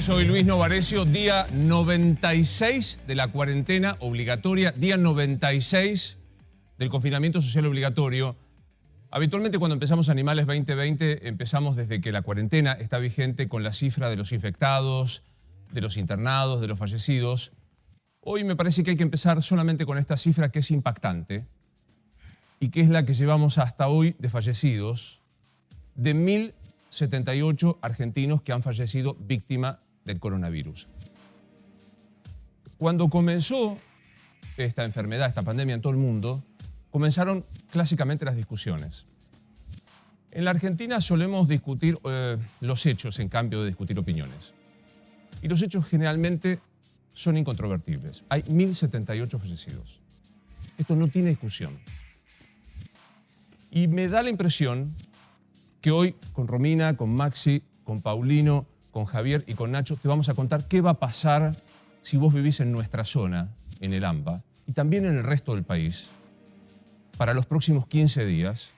Soy Luis Novarecio, día 96 de la cuarentena obligatoria, día 96 del confinamiento social obligatorio. Habitualmente cuando empezamos Animales 2020 empezamos desde que la cuarentena está vigente con la cifra de los infectados, de los internados, de los fallecidos. Hoy me parece que hay que empezar solamente con esta cifra que es impactante y que es la que llevamos hasta hoy de fallecidos, de 1.078 argentinos que han fallecido víctima del coronavirus. Cuando comenzó esta enfermedad, esta pandemia en todo el mundo, comenzaron clásicamente las discusiones. En la Argentina solemos discutir los hechos en cambio de discutir opiniones. Y los hechos generalmente son incontrovertibles. Hay 1.078 fallecidos. Esto no tiene discusión. Y me da la impresión que hoy con Romina, con Maxi, con Paulino, con Javier y con Nacho te vamos a contar qué va a pasar si vos vivís en nuestra zona, en el AMBA, y también en el resto del país, para los próximos 15 días.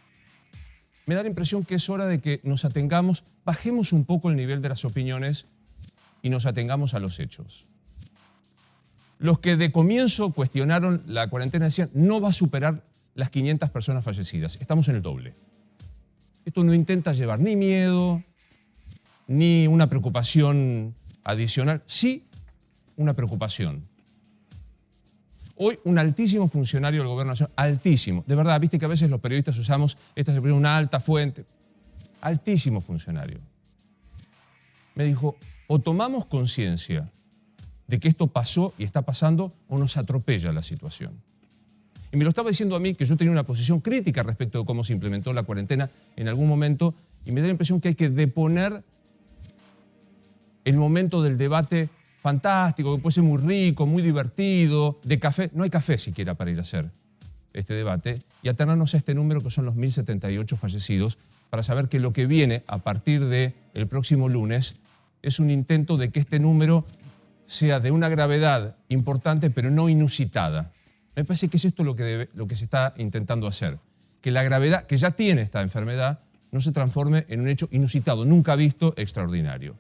Me da la impresión que es hora de que nos atengamos, bajemos un poco el nivel de las opiniones y nos atengamos a los hechos. Los que de comienzo cuestionaron la cuarentena decían no va a superar las 500 personas fallecidas, estamos en el doble. Esto no intenta llevar ni miedo, ni una preocupación adicional, sí una preocupación. Hoy un altísimo funcionario del Gobierno Nacional, altísimo, de verdad, viste que a veces los periodistas usamos esta es una alta fuente, altísimo funcionario, me dijo, o tomamos conciencia de que esto pasó y está pasando o nos atropella la situación. Y me lo estaba diciendo a mí, que yo tenía una posición crítica respecto de cómo se implementó la cuarentena en algún momento, y me da la impresión que hay que deponer el momento del debate fantástico, que puede ser muy rico, muy divertido, de café. No hay café siquiera para ir a hacer este debate, y atenernos a este número que son los 1.078 fallecidos, para saber que lo que viene a partir del próximo lunes es un intento de que este número sea de una gravedad importante, pero no inusitada. Me parece que es esto lo que se está intentando hacer, que la gravedad que ya tiene esta enfermedad no se transforme en un hecho inusitado, nunca visto, extraordinario.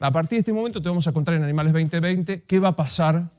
A partir de este momento te vamos a contar en Animales 2020 qué va a pasar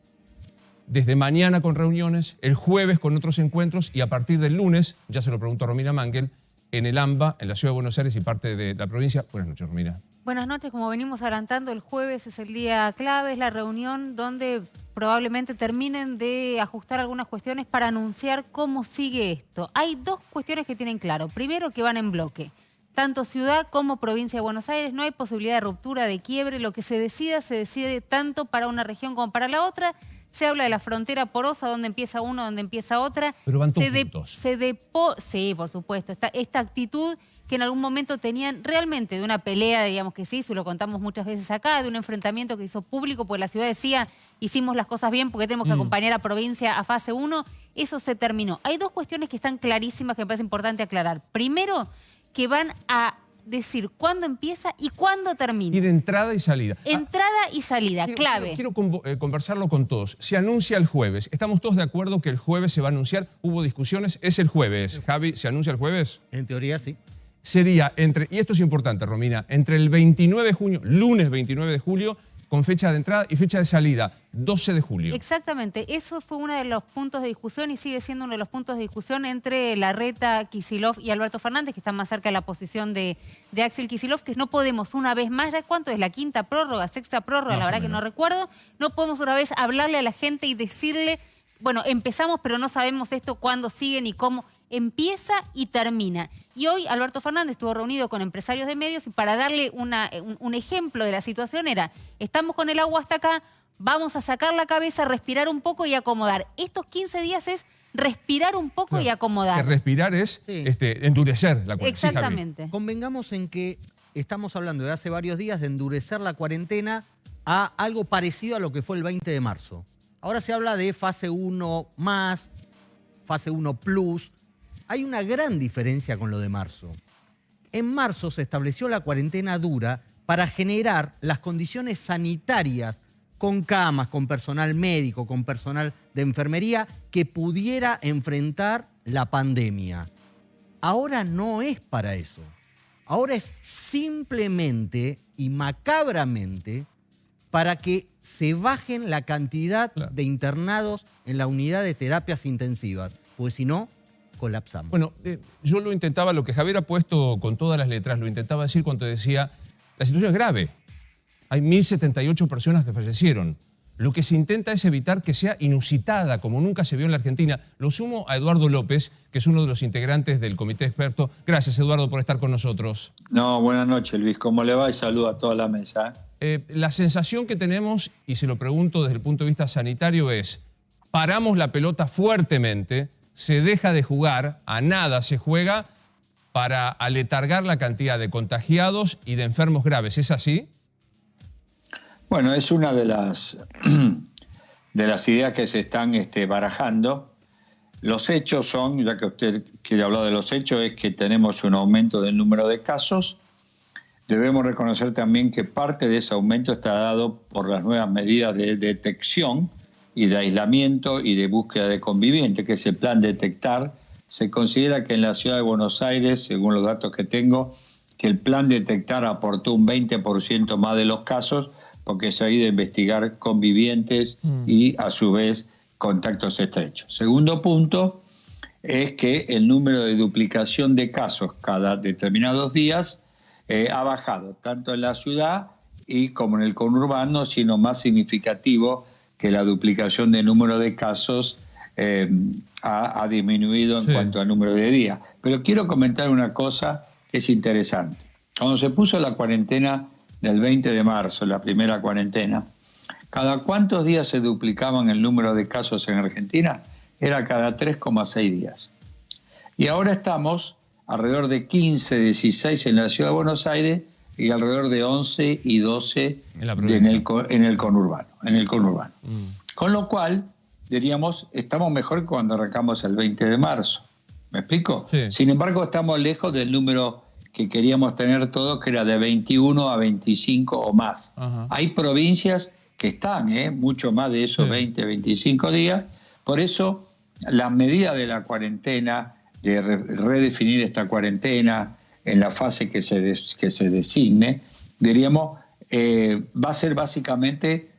desde mañana con reuniones, el jueves con otros encuentros y a partir del lunes, ya se lo pregunto a Romina Mangel, en el AMBA, en la Ciudad de Buenos Aires y parte de la provincia. Buenas noches, Romina. Buenas noches, como venimos adelantando, el jueves es el día clave, es la reunión donde probablemente terminen de ajustar algunas cuestiones para anunciar cómo sigue esto. Hay dos cuestiones que tienen claro. Primero, que van en bloque. Tanto ciudad como provincia de Buenos Aires, no hay posibilidad de ruptura, de quiebre. Lo que se decide tanto para una región como para la otra. Se habla de la frontera porosa, donde empieza uno, donde empieza otra. Pero van todos juntos. Sí, por supuesto. Esta actitud que en algún momento tenían realmente de una pelea, digamos que se hizo, lo contamos muchas veces acá, de un enfrentamiento que hizo público, porque la ciudad decía, hicimos las cosas bien porque tenemos que acompañar a provincia a fase 1, eso se terminó. Hay dos cuestiones que están clarísimas que me parece importante aclarar. Primero, que van a decir cuándo empieza y cuándo termina. Tiene entrada y salida. Entrada y salida, clave. Quiero conversarlo con todos. Se anuncia el jueves. ¿Estamos todos de acuerdo que el jueves se va a anunciar? ¿Hubo discusiones? ¿Es el jueves? Javi, ¿se anuncia el jueves? En teoría, sí. Sería entre, y esto es importante, Romina, entre el 29 de junio, lunes 29 de julio, con fecha de entrada y fecha de salida, 12 de julio. Exactamente, eso fue uno de los puntos de discusión y sigue siendo uno de los puntos de discusión entre Larreta, Kicillof y Alberto Fernández, que están más cerca de la posición de Axel Kicillof, que no podemos una vez más, ¿ya cuánto es? ¿La quinta prórroga, sexta prórroga? La verdad que no recuerdo. No podemos una vez hablarle a la gente y decirle, bueno, empezamos pero no sabemos esto cuándo sigue ni cómo. Empieza y termina. Y hoy Alberto Fernández estuvo reunido con empresarios de medios y para darle un ejemplo de la situación era, estamos con el agua hasta acá, vamos a sacar la cabeza, respirar un poco y acomodar. Estos 15 días es respirar un poco y acomodar. Que respirar es endurecer la cuarentena. Exactamente. Sí, convengamos en que estamos hablando de hace varios días de endurecer la cuarentena a algo parecido a lo que fue el 20 de marzo. Ahora se habla de fase 1 más, fase 1 plus. Hay una gran diferencia con lo de marzo. En marzo se estableció la cuarentena dura para generar las condiciones sanitarias con camas, con personal médico, con personal de enfermería que pudiera enfrentar la pandemia. Ahora no es para eso. Ahora es simplemente y macabramente para que se bajen la cantidad de internados en la unidad de terapias intensivas, porque si no, colapsamos. Bueno, yo lo intentaba, lo que Javier ha puesto con todas las letras, lo intentaba decir cuando decía, la situación es grave. Hay 1.078 personas que fallecieron. Lo que se intenta es evitar que sea inusitada, como nunca se vio en la Argentina. Lo sumo a Eduardo López, que es uno de los integrantes del comité experto. Gracias, Eduardo, por estar con nosotros. No, buenas noches, Luis. ¿Cómo le va? Y saludo a toda la mesa. La sensación que tenemos, y se lo pregunto desde el punto de vista sanitario, es paramos la pelota fuertemente, se deja de jugar, a nada se juega para aletargar la cantidad de contagiados y de enfermos graves. ¿Es así? Bueno, es una de las ideas que se están barajando. Los hechos son, ya que usted quiere hablar de los hechos, es que tenemos un aumento del número de casos. Debemos reconocer también que parte de ese aumento está dado por las nuevas medidas de detección y de aislamiento y de búsqueda de convivientes, que es el plan Detectar. Se considera que en la ciudad de Buenos Aires, según los datos que tengo, que el plan Detectar aportó un 20% más de los casos, porque se ha ido a investigar convivientes y a su vez contactos estrechos. Segundo punto es que el número de duplicación de casos cada determinados días ha bajado, tanto en la ciudad y como en el conurbano, sino más significativo que la duplicación de número de casos ha disminuido en cuanto al número de días. Pero quiero comentar una cosa que es interesante. Cuando se puso la cuarentena del 20 de marzo, la primera cuarentena, ¿cada cuántos días se duplicaban el número de casos en Argentina? Era cada 3,6 días. Y ahora estamos alrededor de 15, 16 en la ciudad de Buenos Aires y alrededor de 11 y 12 en el conurbano. Con lo cual, diríamos, estamos mejor que cuando arrancamos el 20 de marzo. ¿Me explico? Sí. Sin embargo, estamos lejos del número que queríamos tener todos, que era de 21 a 25 o más. Ajá. Hay provincias que están mucho más de esos 20, 25 días. Por eso, las medidas de la cuarentena, de redefinir esta cuarentena en la fase que se designe, diríamos, va a ser básicamente,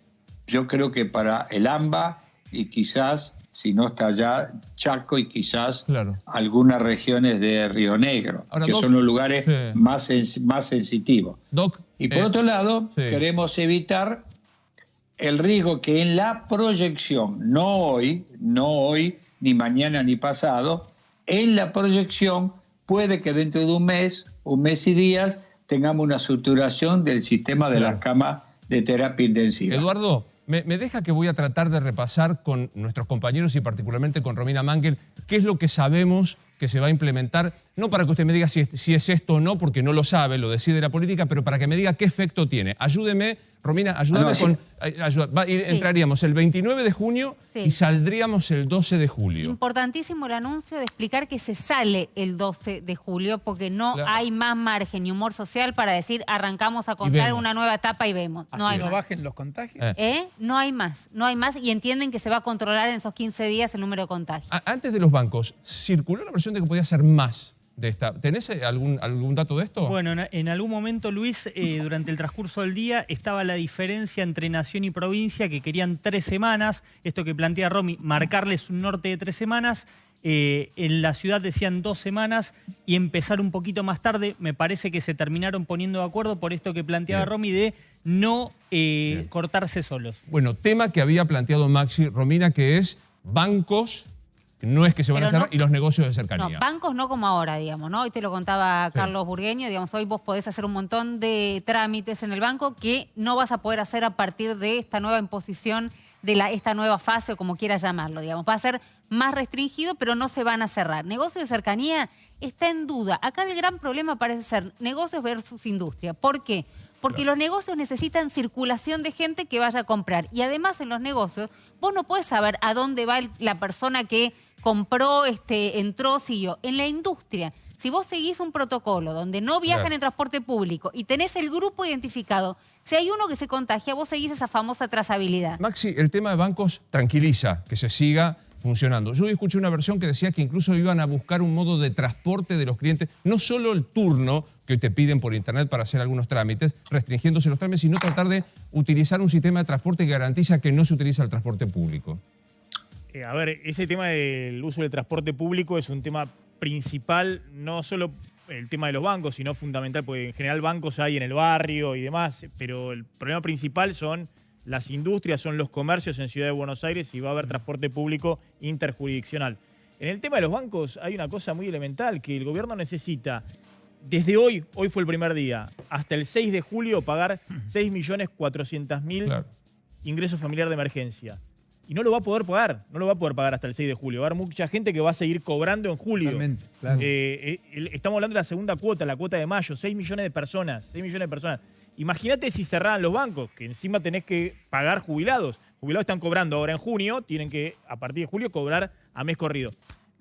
yo creo que para el AMBA y quizás, si no está allá, Chaco y quizás algunas regiones de Río Negro, ahora, que Doc, son los lugares más sensitivos. Doc, y por otro lado, queremos evitar el riesgo que en la proyección, no hoy, ni mañana ni pasado, en la proyección puede que dentro de un mes y días, tengamos una saturación del sistema de las camas de terapia intensiva. Eduardo, me deja que voy a tratar de repasar con nuestros compañeros y particularmente con Romina Mangel qué es lo que sabemos que se va a implementar, no para que usted me diga si es esto o no, porque no lo sabe, lo decide la política, pero para que me diga qué efecto tiene. Ayúdeme, Romina, ayúdame con... Entraríamos el 29 de junio y saldríamos el 12 de julio. Importantísimo el anuncio de explicar que se sale el 12 de julio porque no hay más margen ni humor social para decir arrancamos a contar una nueva etapa y vemos. No hay más. ¿Bajen los contagios? No hay más y entienden que se va a controlar en esos 15 días el número de contagios. Antes de los bancos, circuló la versión de que podía ser más de esta. ¿Tenés algún dato de esto? Bueno, en algún momento, Luis, durante el transcurso del día estaba la diferencia entre nación y provincia, que querían 3 semanas, esto que plantea Romy, marcarles un norte de 3 semanas, en la ciudad decían 2 semanas y empezar un poquito más tarde. Me parece que se terminaron poniendo de acuerdo por esto que planteaba Romy de no cortarse solos. Bueno, tema que había planteado Maxi, Romina, que es bancos. No es que se van a cerrar y los negocios de cercanía. No, bancos no como ahora, digamos, ¿no? Hoy te lo contaba Carlos Burgueño, digamos, hoy vos podés hacer un montón de trámites en el banco que no vas a poder hacer a partir de esta nueva imposición, de esta nueva fase o como quieras llamarlo, digamos. Va a ser más restringido, pero no se van a cerrar. Negocio de cercanía está en duda. Acá el gran problema parece ser negocios versus industria. ¿Por qué? Porque los negocios necesitan circulación de gente que vaya a comprar. Y además en los negocios vos no podés saber a dónde va la persona que compró, entró, siguió. En la industria, si vos seguís un protocolo donde no viajan en transporte público y tenés el grupo identificado, si hay uno que se contagia, vos seguís esa famosa trazabilidad. Maxi, el tema de bancos tranquiliza, que se siga funcionando. Yo escuché una versión que decía que incluso iban a buscar un modo de transporte de los clientes, no solo el turno que hoy te piden por internet para hacer algunos trámites, restringiéndose los trámites, sino tratar de utilizar un sistema de transporte que garantiza que no se utiliza el transporte público. A ver, ese tema del uso del transporte público es un tema principal, no solo el tema de los bancos, sino fundamental, porque en general bancos hay en el barrio y demás, pero el problema principal son las industrias, son los comercios en Ciudad de Buenos Aires y va a haber transporte público interjurisdiccional. En el tema de los bancos hay una cosa muy elemental, que el gobierno necesita, desde hoy fue el primer día, hasta el 6 de julio pagar 6.400.000 Claro. ingresos familiar de emergencia. Y no lo va a poder pagar, no lo va a poder pagar hasta el 6 de julio. Va a haber mucha gente que va a seguir cobrando en julio. Totalmente, claro. Estamos hablando de la segunda cuota, la cuota de mayo, 6 millones de personas, 6 millones de personas. Imagínate si cerraran los bancos, que encima tenés que pagar jubilados. Jubilados están cobrando ahora en junio, tienen que a partir de julio cobrar a mes corrido.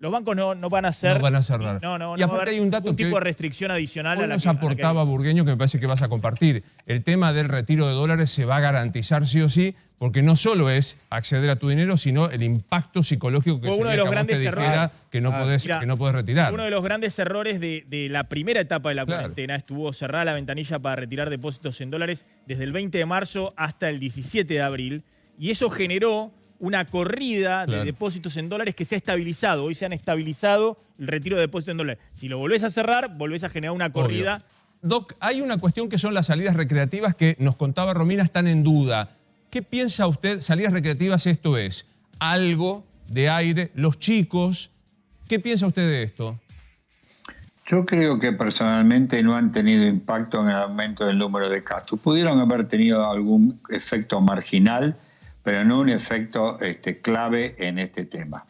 Los bancos no van a hacer... No van a cerrar. No Y va a aparte haber hay un dato ningún que tipo hoy- de restricción adicional a Hoy la nos que... aportaba Burgueño, que me parece que vas a compartir. El tema del retiro de dólares se va a garantizar sí o sí, porque no solo es acceder a tu dinero, sino el impacto psicológico que Fue uno sería de los que a vos te grandes dijera errores. que no podés, Mira, que no podés retirar. Uno de los grandes errores de la primera etapa de la Claro. cuarentena estuvo cerrada la ventanilla para retirar depósitos en dólares desde el 20 de marzo hasta el 17 de abril. Y eso generó una corrida Claro. de depósitos en dólares que se ha estabilizado. Hoy se han estabilizado el retiro de depósitos en dólares. Si lo volvés a cerrar, volvés a generar una corrida. Obvio. Doc, hay una cuestión que son las salidas recreativas que nos contaba Romina, están en duda. ¿Qué piensa usted? Salidas recreativas, esto es algo de aire, los chicos. ¿Qué piensa usted de esto? Yo creo que personalmente no han tenido impacto en el aumento del número de casos. Pudieron haber tenido algún efecto marginal, pero no un efecto clave en este tema.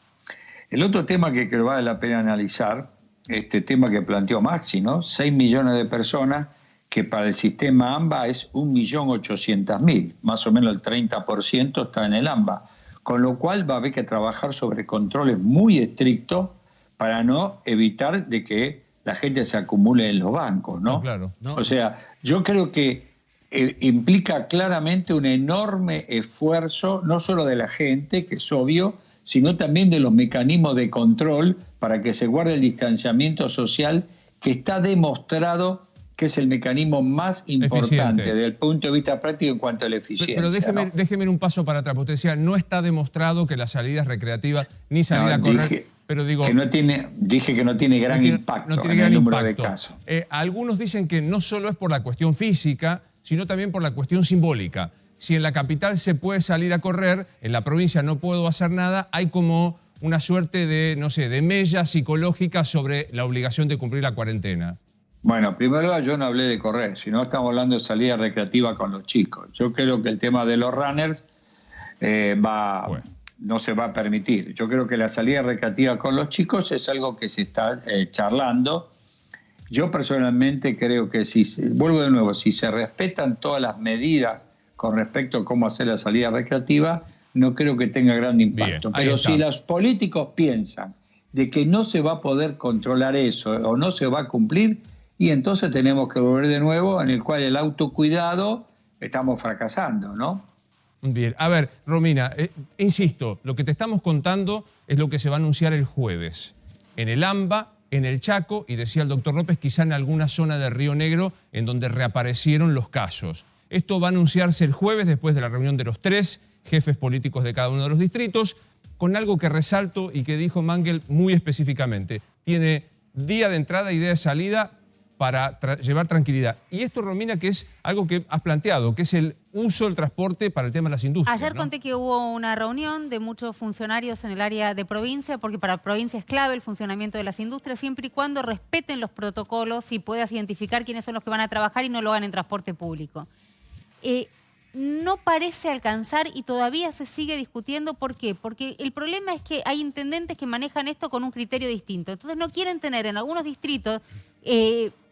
El otro tema que creo vale la pena analizar, este tema que planteó Maxi, ¿no? 6 millones de personas, que para el sistema AMBA es 1.800.000, más o menos el 30% está en el AMBA, con lo cual va a haber que trabajar sobre controles muy estrictos para no evitar de que la gente se acumule en los bancos, ¿no? Claro. No. O sea, yo creo que implica claramente un enorme esfuerzo, no solo de la gente, que es obvio, sino también de los mecanismos de control para que se guarde el distanciamiento social, que está demostrado que es el mecanismo más importante Eficiente. desde el punto de vista práctico en cuanto a la eficiencia. Pero déjeme, ¿no? déjeme ir un paso para atrás, porque usted decía, no está demostrado que las salidas recreativas ni salida No, a correr, dije pero digo... dije que no tiene gran no tiene- impacto no tiene en gran el número impacto. de casos. Algunos dicen que no solo es por la cuestión física, sino también por la cuestión simbólica. Si en la capital se puede salir a correr, en la provincia no puedo hacer nada, hay como una suerte de, no sé, de mella psicológica sobre la obligación de cumplir la cuarentena. Bueno, primero yo no hablé de correr, sino estamos hablando de salida recreativa con los chicos. Yo creo que el tema de los runners Bueno. no se va a permitir. Yo creo que la salida recreativa con los chicos es algo que se está charlando. Yo personalmente creo que vuelvo de nuevo, si se respetan todas las medidas con respecto a cómo hacer la salida recreativa, no creo que tenga gran impacto. Bien, ahí Pero está. si los políticos piensan de que no se va a poder controlar eso o no se va a cumplir, y entonces tenemos que volver de nuevo en el cual el autocuidado estamos fracasando, ¿no? Bien, a ver, Romina, insisto, lo que te estamos contando es lo que se va a anunciar el jueves. En el AMBA, en el Chaco, y decía el doctor López, quizá en alguna zona de Río Negro, en donde reaparecieron los casos. Esto va a anunciarse el jueves después de la reunión de los 3 jefes políticos de cada uno de los distritos, con algo que resalto y que dijo Mangel muy específicamente. Tiene día de entrada y día de salida para llevar tranquilidad. Y esto, Romina, que es algo que has planteado, que es el uso del transporte para el tema de las industrias. Ayer ¿no? conté que hubo una reunión de muchos funcionarios en el área de provincia, porque para provincia es clave el funcionamiento de las industrias, siempre y cuando respeten los protocolos y puedas identificar quiénes son los que van a trabajar y no lo hagan en transporte público. No parece alcanzar y todavía se sigue discutiendo. ¿Por qué? Porque el problema es que hay intendentes que manejan esto con un criterio distinto. Entonces no quieren tener en algunos distritos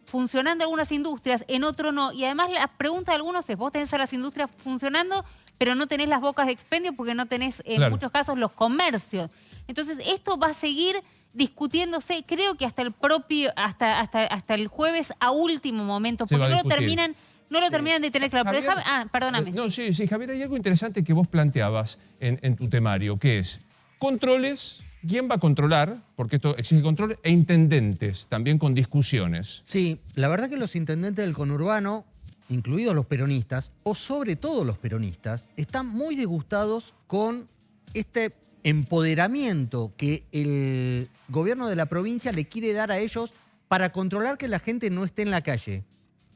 funcionando algunas industrias, en otros no. Y además la pregunta de algunos es, vos tenés a las industrias funcionando, pero no tenés las bocas de expendio porque no tenés en Claro. muchos casos los comercios. Entonces esto va a seguir discutiéndose, creo que hasta el propio, hasta el jueves a último momento, Se va porque a discutir. no lo terminan de tener claro. Pero Javier, perdóname. No, sí, Javier, hay algo interesante que vos planteabas en tu temario, que es, Controles, ¿quién va a controlar? Porque esto exige control, e intendentes, también con discusiones. Sí, la verdad que los intendentes del conurbano, incluidos los peronistas, o sobre todo los peronistas, están muy disgustados con este empoderamiento que el gobierno de la provincia le quiere dar a ellos para controlar que la gente no esté en la calle.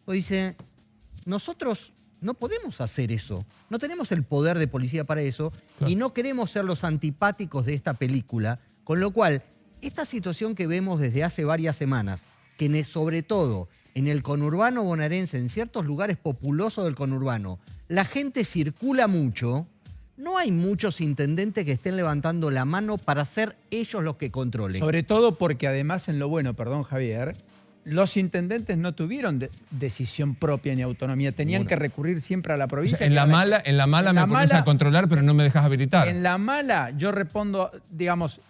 O dice, nosotros no podemos hacer eso, no tenemos el poder de policía para eso, Claro. y no queremos ser los antipáticos de esta película, con lo cual, esta situación que vemos desde hace varias semanas, que sobre todo en el conurbano bonaerense, en ciertos lugares populosos del conurbano, la gente circula mucho, no hay muchos intendentes que estén levantando la mano para ser ellos los que controlen. Sobre todo porque además en lo bueno, perdón Javier, los intendentes no tuvieron decisión propia ni autonomía, tenían que recurrir siempre a la O provincia. sea, en la mala me pones a controlar, pero no me dejas habilitar. En la mala yo respondo, digamos,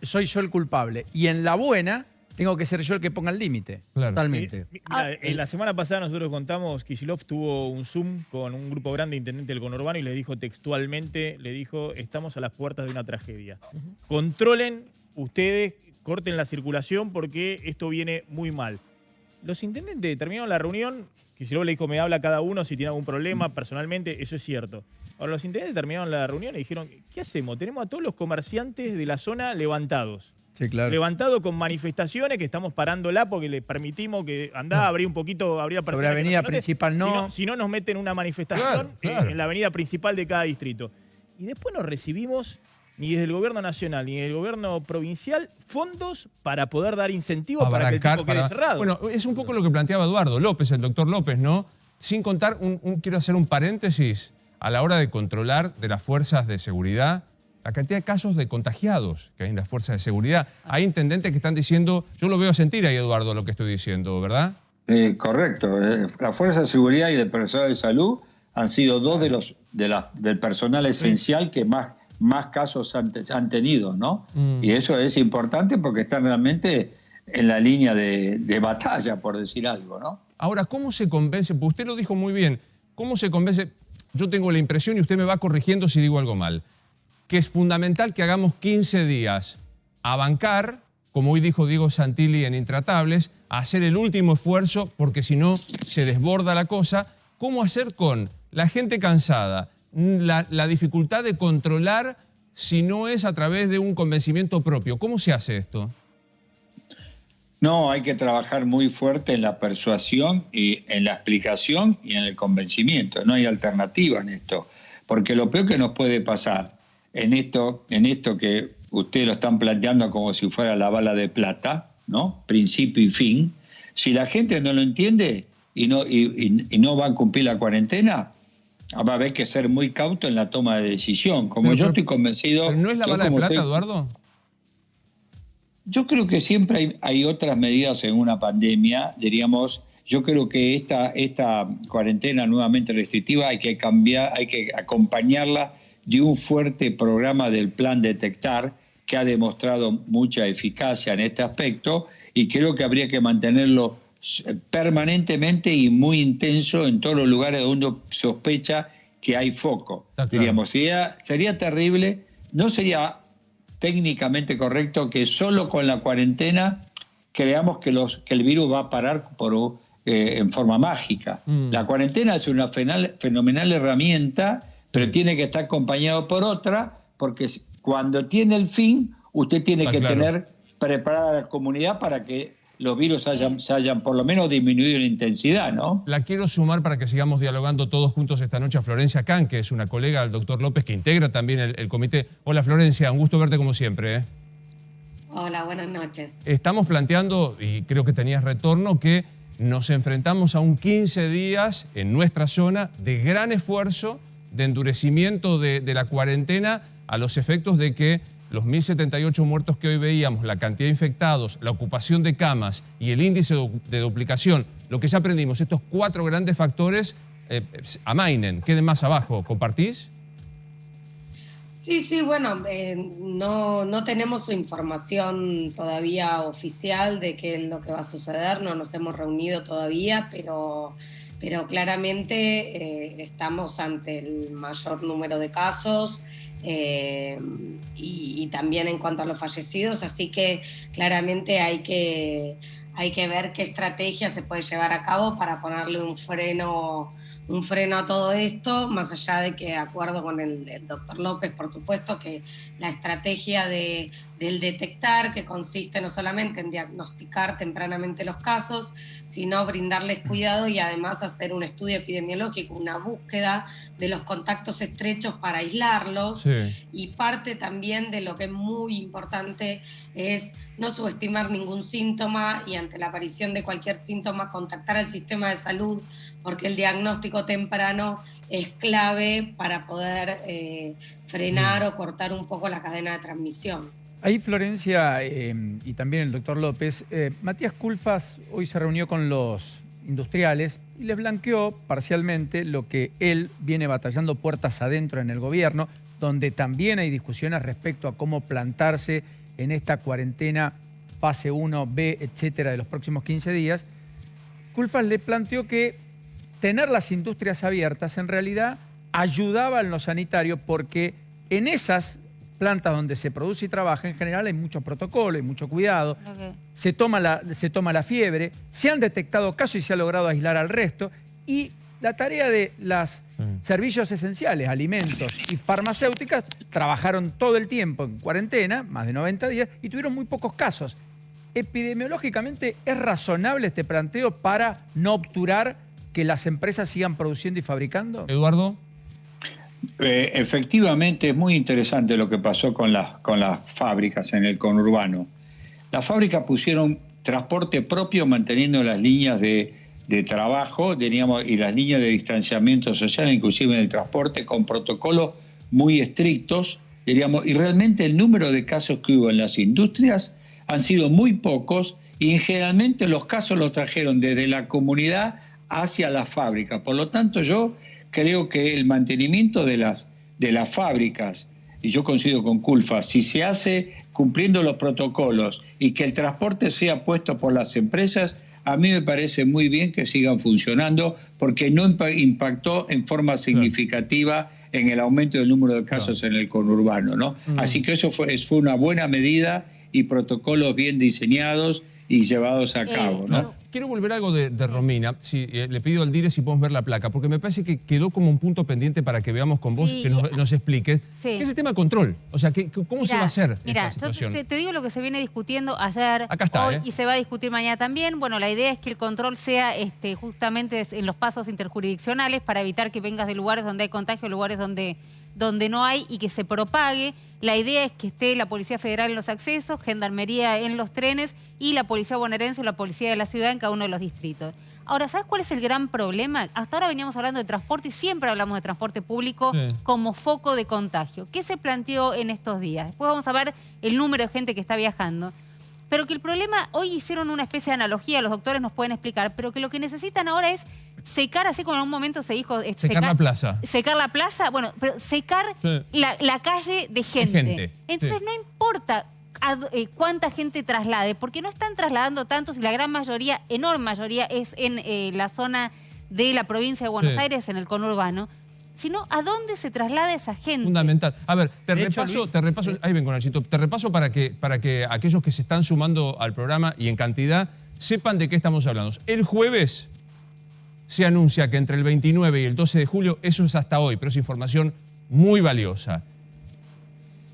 soy yo el culpable. Y en la buena tengo que ser yo el que ponga el límite. Claro. Totalmente. Mira, en la semana pasada nosotros contamos, Kicillof tuvo un Zoom con un grupo grande de intendentes del conurbano y le dijo textualmente, estamos a las puertas de una tragedia. Controlen ustedes, corten la circulación porque esto viene muy mal. Los intendentes terminaron la reunión, Kicillof le dijo, me habla cada uno si tiene algún problema personalmente, eso es cierto. Ahora los intendentes terminaron la reunión y dijeron, ¿qué hacemos? Tenemos a todos los comerciantes de la zona levantados. Sí, claro. Levantado con manifestaciones que estamos parándola porque le permitimos que abrir un poquito, abrir Sobre la avenida principal no. Si no nos meten una manifestación Claro. en la avenida principal de cada distrito. Y después no recibimos ni desde el gobierno nacional ni del gobierno provincial fondos para poder dar incentivos para que el tipo quede cerrado. Bueno, es un poco lo que planteaba Eduardo López, el doctor López, ¿no? Sin contar, quiero hacer un paréntesis, a la hora de controlar de las fuerzas de seguridad la cantidad de casos de contagiados que hay en las fuerzas de seguridad. Hay intendentes que están diciendo, yo lo veo sentir ahí, Eduardo, lo que estoy diciendo, ¿verdad? Correcto. La Fuerza de Seguridad y el personal de salud han sido dos del personal esencial que más casos han tenido, ¿no? Y eso es importante porque están realmente en la línea de batalla, por decir algo, ¿no? Ahora, ¿cómo se convence? Pues usted lo dijo muy bien. ¿Cómo se convence? Yo tengo la impresión, y usted me va corrigiendo si digo algo mal, que es fundamental que hagamos 15 días a bancar, como hoy dijo Diego Santilli en Intratables, a hacer el último esfuerzo, porque si no se desborda la cosa. ¿Cómo hacer con la gente cansada, la dificultad de controlar si no es a través de un convencimiento propio? ¿Cómo se hace esto? No, hay que trabajar muy fuerte en la persuasión y en la explicación y en el convencimiento. No hay alternativa en esto, porque lo peor que nos puede pasar en esto que ustedes lo están planteando como si fuera la bala de plata, ¿no? Principio y fin. Si la gente no lo entiende y no va a cumplir la cuarentena, va a haber que ser muy cauto en la toma de decisión. Como yo estoy convencido... ¿Pero no es la bala de plata, Eduardo? Yo creo que siempre hay otras medidas en una pandemia, diríamos. Yo creo que esta cuarentena nuevamente restrictiva hay que acompañarla de un fuerte programa del Plan Detectar que ha demostrado mucha eficacia en este aspecto, y creo que habría que mantenerlo permanentemente y muy intenso en todos los lugares donde uno sospecha que hay foco. Claro. Diríamos, sería terrible, no sería técnicamente correcto que solo con la cuarentena creamos que el virus va a parar en forma mágica. La cuarentena es una fenomenal herramienta, pero tiene que estar acompañado por otra, porque cuando tiene el fin, usted tiene que tener preparada la comunidad para que los virus se hayan por lo menos disminuido en intensidad, ¿no? La quiero sumar para que sigamos dialogando todos juntos esta noche a Florencia Can, que es una colega del doctor López, que integra también el comité. Hola Florencia, un gusto verte como siempre, ¿eh? Hola, buenas noches. Estamos planteando, y creo que tenías retorno, que nos enfrentamos a un 15 días en nuestra zona de gran esfuerzo, de endurecimiento de la cuarentena, a los efectos de que los 1.078 muertos que hoy veíamos, la cantidad de infectados, la ocupación de camas y el índice de duplicación, lo que ya aprendimos, estos 4 grandes factores amainen, queden más abajo. ¿Compartís? Sí, bueno, no tenemos información todavía oficial de qué es lo que va a suceder, no nos hemos reunido todavía, pero claramente estamos ante el mayor número de casos, y también en cuanto a los fallecidos, así que claramente hay que ver qué estrategia se puede llevar a cabo para ponerle un freno a todo esto, más allá de que, de acuerdo con el doctor López, por supuesto, que la estrategia del detectar, que consiste no solamente en diagnosticar tempranamente los casos, sino brindarles cuidado y además hacer un estudio epidemiológico, una búsqueda de los contactos estrechos para aislarlos. Sí. Y parte también de lo que es muy importante es no subestimar ningún síntoma y ante la aparición de cualquier síntoma contactar al sistema de salud, porque el diagnóstico temprano es clave para poder frenar o cortar un poco la cadena de transmisión. Ahí Florencia y también el doctor López, Matías Culfas hoy se reunió con los industriales y les blanqueó parcialmente lo que él viene batallando puertas adentro en el gobierno, donde también hay discusiones respecto a cómo plantarse en esta cuarentena fase 1B, etcétera, de los próximos 15 días. Culfas le planteó que tener las industrias abiertas en realidad ayudaba en lo sanitario porque en esas plantas donde se produce y trabaja en general hay mucho protocolo, hay mucho cuidado, Okay. se toma la fiebre, se han detectado casos y se ha logrado aislar al resto y la tarea de los servicios esenciales, alimentos y farmacéuticas trabajaron todo el tiempo en cuarentena, más de 90 días, y tuvieron muy pocos casos. Epidemiológicamente, ¿es razonable este planteo para no obturar que las empresas sigan produciendo y fabricando? Eduardo. Efectivamente, es muy interesante lo que pasó con las fábricas en el conurbano. Las fábricas pusieron transporte propio manteniendo las líneas de trabajo, diríamos, y las líneas de distanciamiento social, inclusive en el transporte, con protocolos muy estrictos, diríamos, y realmente el número de casos que hubo en las industrias han sido muy pocos y generalmente los casos los trajeron desde la comunidad hacia la fábrica. Por lo tanto, yo creo que el mantenimiento de las fábricas, y yo coincido con Culfas, si se hace cumpliendo los protocolos y que el transporte sea puesto por las empresas, a mí me parece muy bien que sigan funcionando porque no impactó en forma significativa en el aumento del número de casos en el conurbano, ¿no? Así que eso fue una buena medida y protocolos bien diseñados y llevados a cabo, ¿no? Quiero volver a algo de Romina. Sí, le pido al Dire si podemos ver la placa, porque me parece que quedó como un punto pendiente para que veamos con vos, que nos expliques. Sí. ¿Qué es el tema de control? O sea, ¿cómo se va a hacer Mira, esta situación? yo te digo lo que se viene discutiendo ayer, Acá está, hoy y se va a discutir mañana también. Bueno, la idea es que el control sea justamente en los pasos interjurisdiccionales para evitar que vengas de lugares donde hay contagio, lugares donde no hay y que se propague. La idea es que esté la Policía Federal en los accesos, Gendarmería en los trenes y la Policía Bonaerense o la Policía de la Ciudad en cada uno de los distritos. Ahora, ¿sabes cuál es el gran problema? Hasta ahora veníamos hablando de transporte y siempre hablamos de transporte público como foco de contagio. ¿Qué se planteó en estos días? Después vamos a ver el número de gente que está viajando. Pero que el problema, hoy hicieron una especie de analogía, los doctores nos pueden explicar, pero que lo que necesitan ahora es secar, así como en un momento se dijo... Secar la plaza. Secar la plaza, bueno, pero secar la calle de gente. Entonces no importa cuánta gente traslade, porque no están trasladando tantos y la gran mayoría, enorme mayoría, es en la zona de la provincia de Buenos Aires, en el conurbano, sino a dónde se traslada esa gente. Fundamental. A ver, te repaso, ahí vengo, Nachito, te repaso para que aquellos que se están sumando al programa y en cantidad sepan de qué estamos hablando. El jueves se anuncia que entre el 29 y el 12 de julio, eso es hasta hoy, pero es información muy valiosa,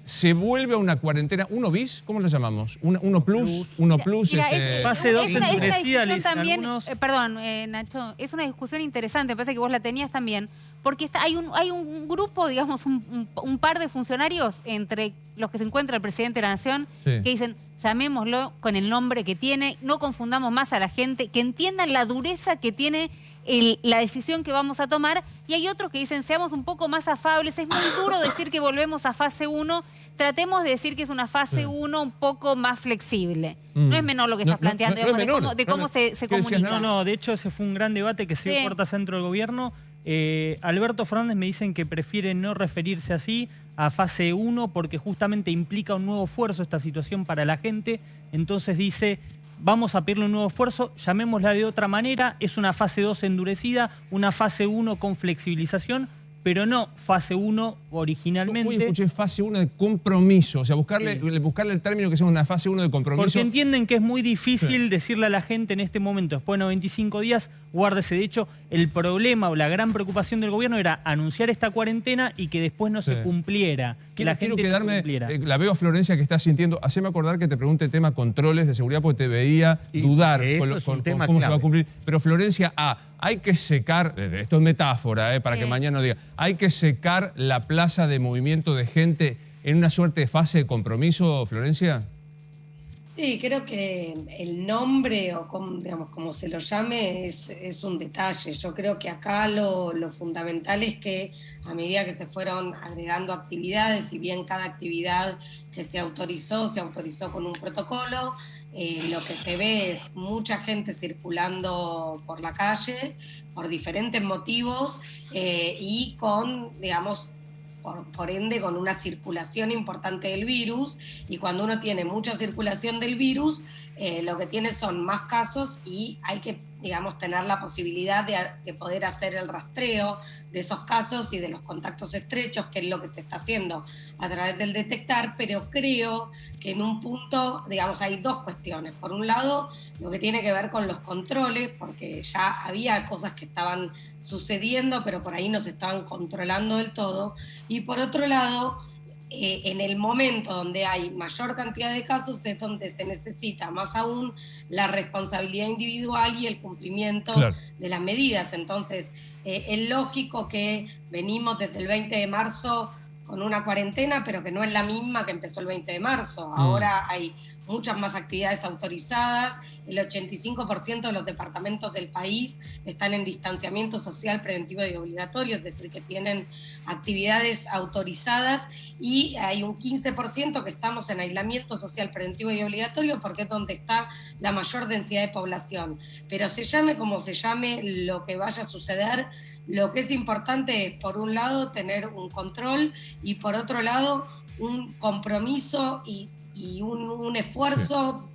se vuelve a una cuarentena, ¿1 bis? ¿Cómo la llamamos? ¿1 plus? ¿1 plus? Mira, Fase 2 endurecida, le dicen también, algunos. Perdón, Nacho, es una discusión interesante, me parece que vos la tenías también, porque hay un grupo, digamos, un par de funcionarios entre los que se encuentra el presidente de la Nación, que dicen, llamémoslo con el nombre que tiene, no confundamos más a la gente, que entiendan la dureza que tiene la decisión que vamos a tomar, y hay otros que dicen, seamos un poco más afables, es muy duro decir que volvemos a fase 1, tratemos de decir que es una fase 1 un poco más flexible. No es menor lo que estás planteando, de cómo se comunica. No, de hecho ese fue un gran debate que se dio puertas dentro del gobierno. Alberto Fernández me dicen que prefiere no referirse así a fase 1 porque justamente implica un nuevo esfuerzo esta situación para la gente, entonces dice... Vamos a pedirle un nuevo esfuerzo, llamémosla de otra manera, es una fase 2 endurecida, una fase 1 con flexibilización, pero no fase 1 Yo originalmente. hoy escuché fase 1 de compromiso, o sea, buscarle el término que sea una fase 1 de compromiso. Porque entienden que es muy difícil decirle a la gente en este momento, después de 95 días, guárdese. De hecho, el problema o la gran preocupación del gobierno era anunciar esta cuarentena y que después no se cumpliera. Quiero quedarme, la veo a Florencia que está sintiendo, haceme acordar que te pregunte el tema controles de seguridad porque te veía dudar con cómo se va a cumplir. Pero Florencia, hay que secar, esto es metáfora, para que mañana no diga, hay que secar la plaza de movimiento de gente en una suerte de fase de compromiso, Florencia. Sí, creo que el nombre o como se lo llame es un detalle. Yo creo que acá lo fundamental es que a medida que se fueron agregando actividades, si bien cada actividad que se autorizó con un protocolo, lo que se ve es mucha gente circulando por la calle por diferentes motivos y con, digamos, por ende con una circulación importante del virus, y cuando uno tiene mucha circulación del virus, lo que tiene son más casos y hay que, digamos, tener la posibilidad de poder hacer el rastreo de esos casos y de los contactos estrechos, que es lo que se está haciendo a través del detectar, pero creo que en un punto, digamos, hay dos cuestiones. Por un lado, lo que tiene que ver con los controles, porque ya había cosas que estaban sucediendo, pero por ahí no se estaban controlando del todo. Y por otro lado, en el momento donde hay mayor cantidad de casos es donde se necesita más aún la responsabilidad individual y el cumplimiento de las medidas. Entonces, es lógico que venimos desde el 20 de marzo con una cuarentena, pero que no es la misma que empezó el 20 de marzo. Ahora hay muchas más actividades autorizadas, el 85% de los departamentos del país están en distanciamiento social preventivo y obligatorio, es decir, que tienen actividades autorizadas, y hay un 15% que estamos en aislamiento social preventivo y obligatorio porque es donde está la mayor densidad de población. Pero se llame como se llame lo que vaya a suceder, lo que es importante es, por un lado, tener un control y, por otro lado, un compromiso y un esfuerzo,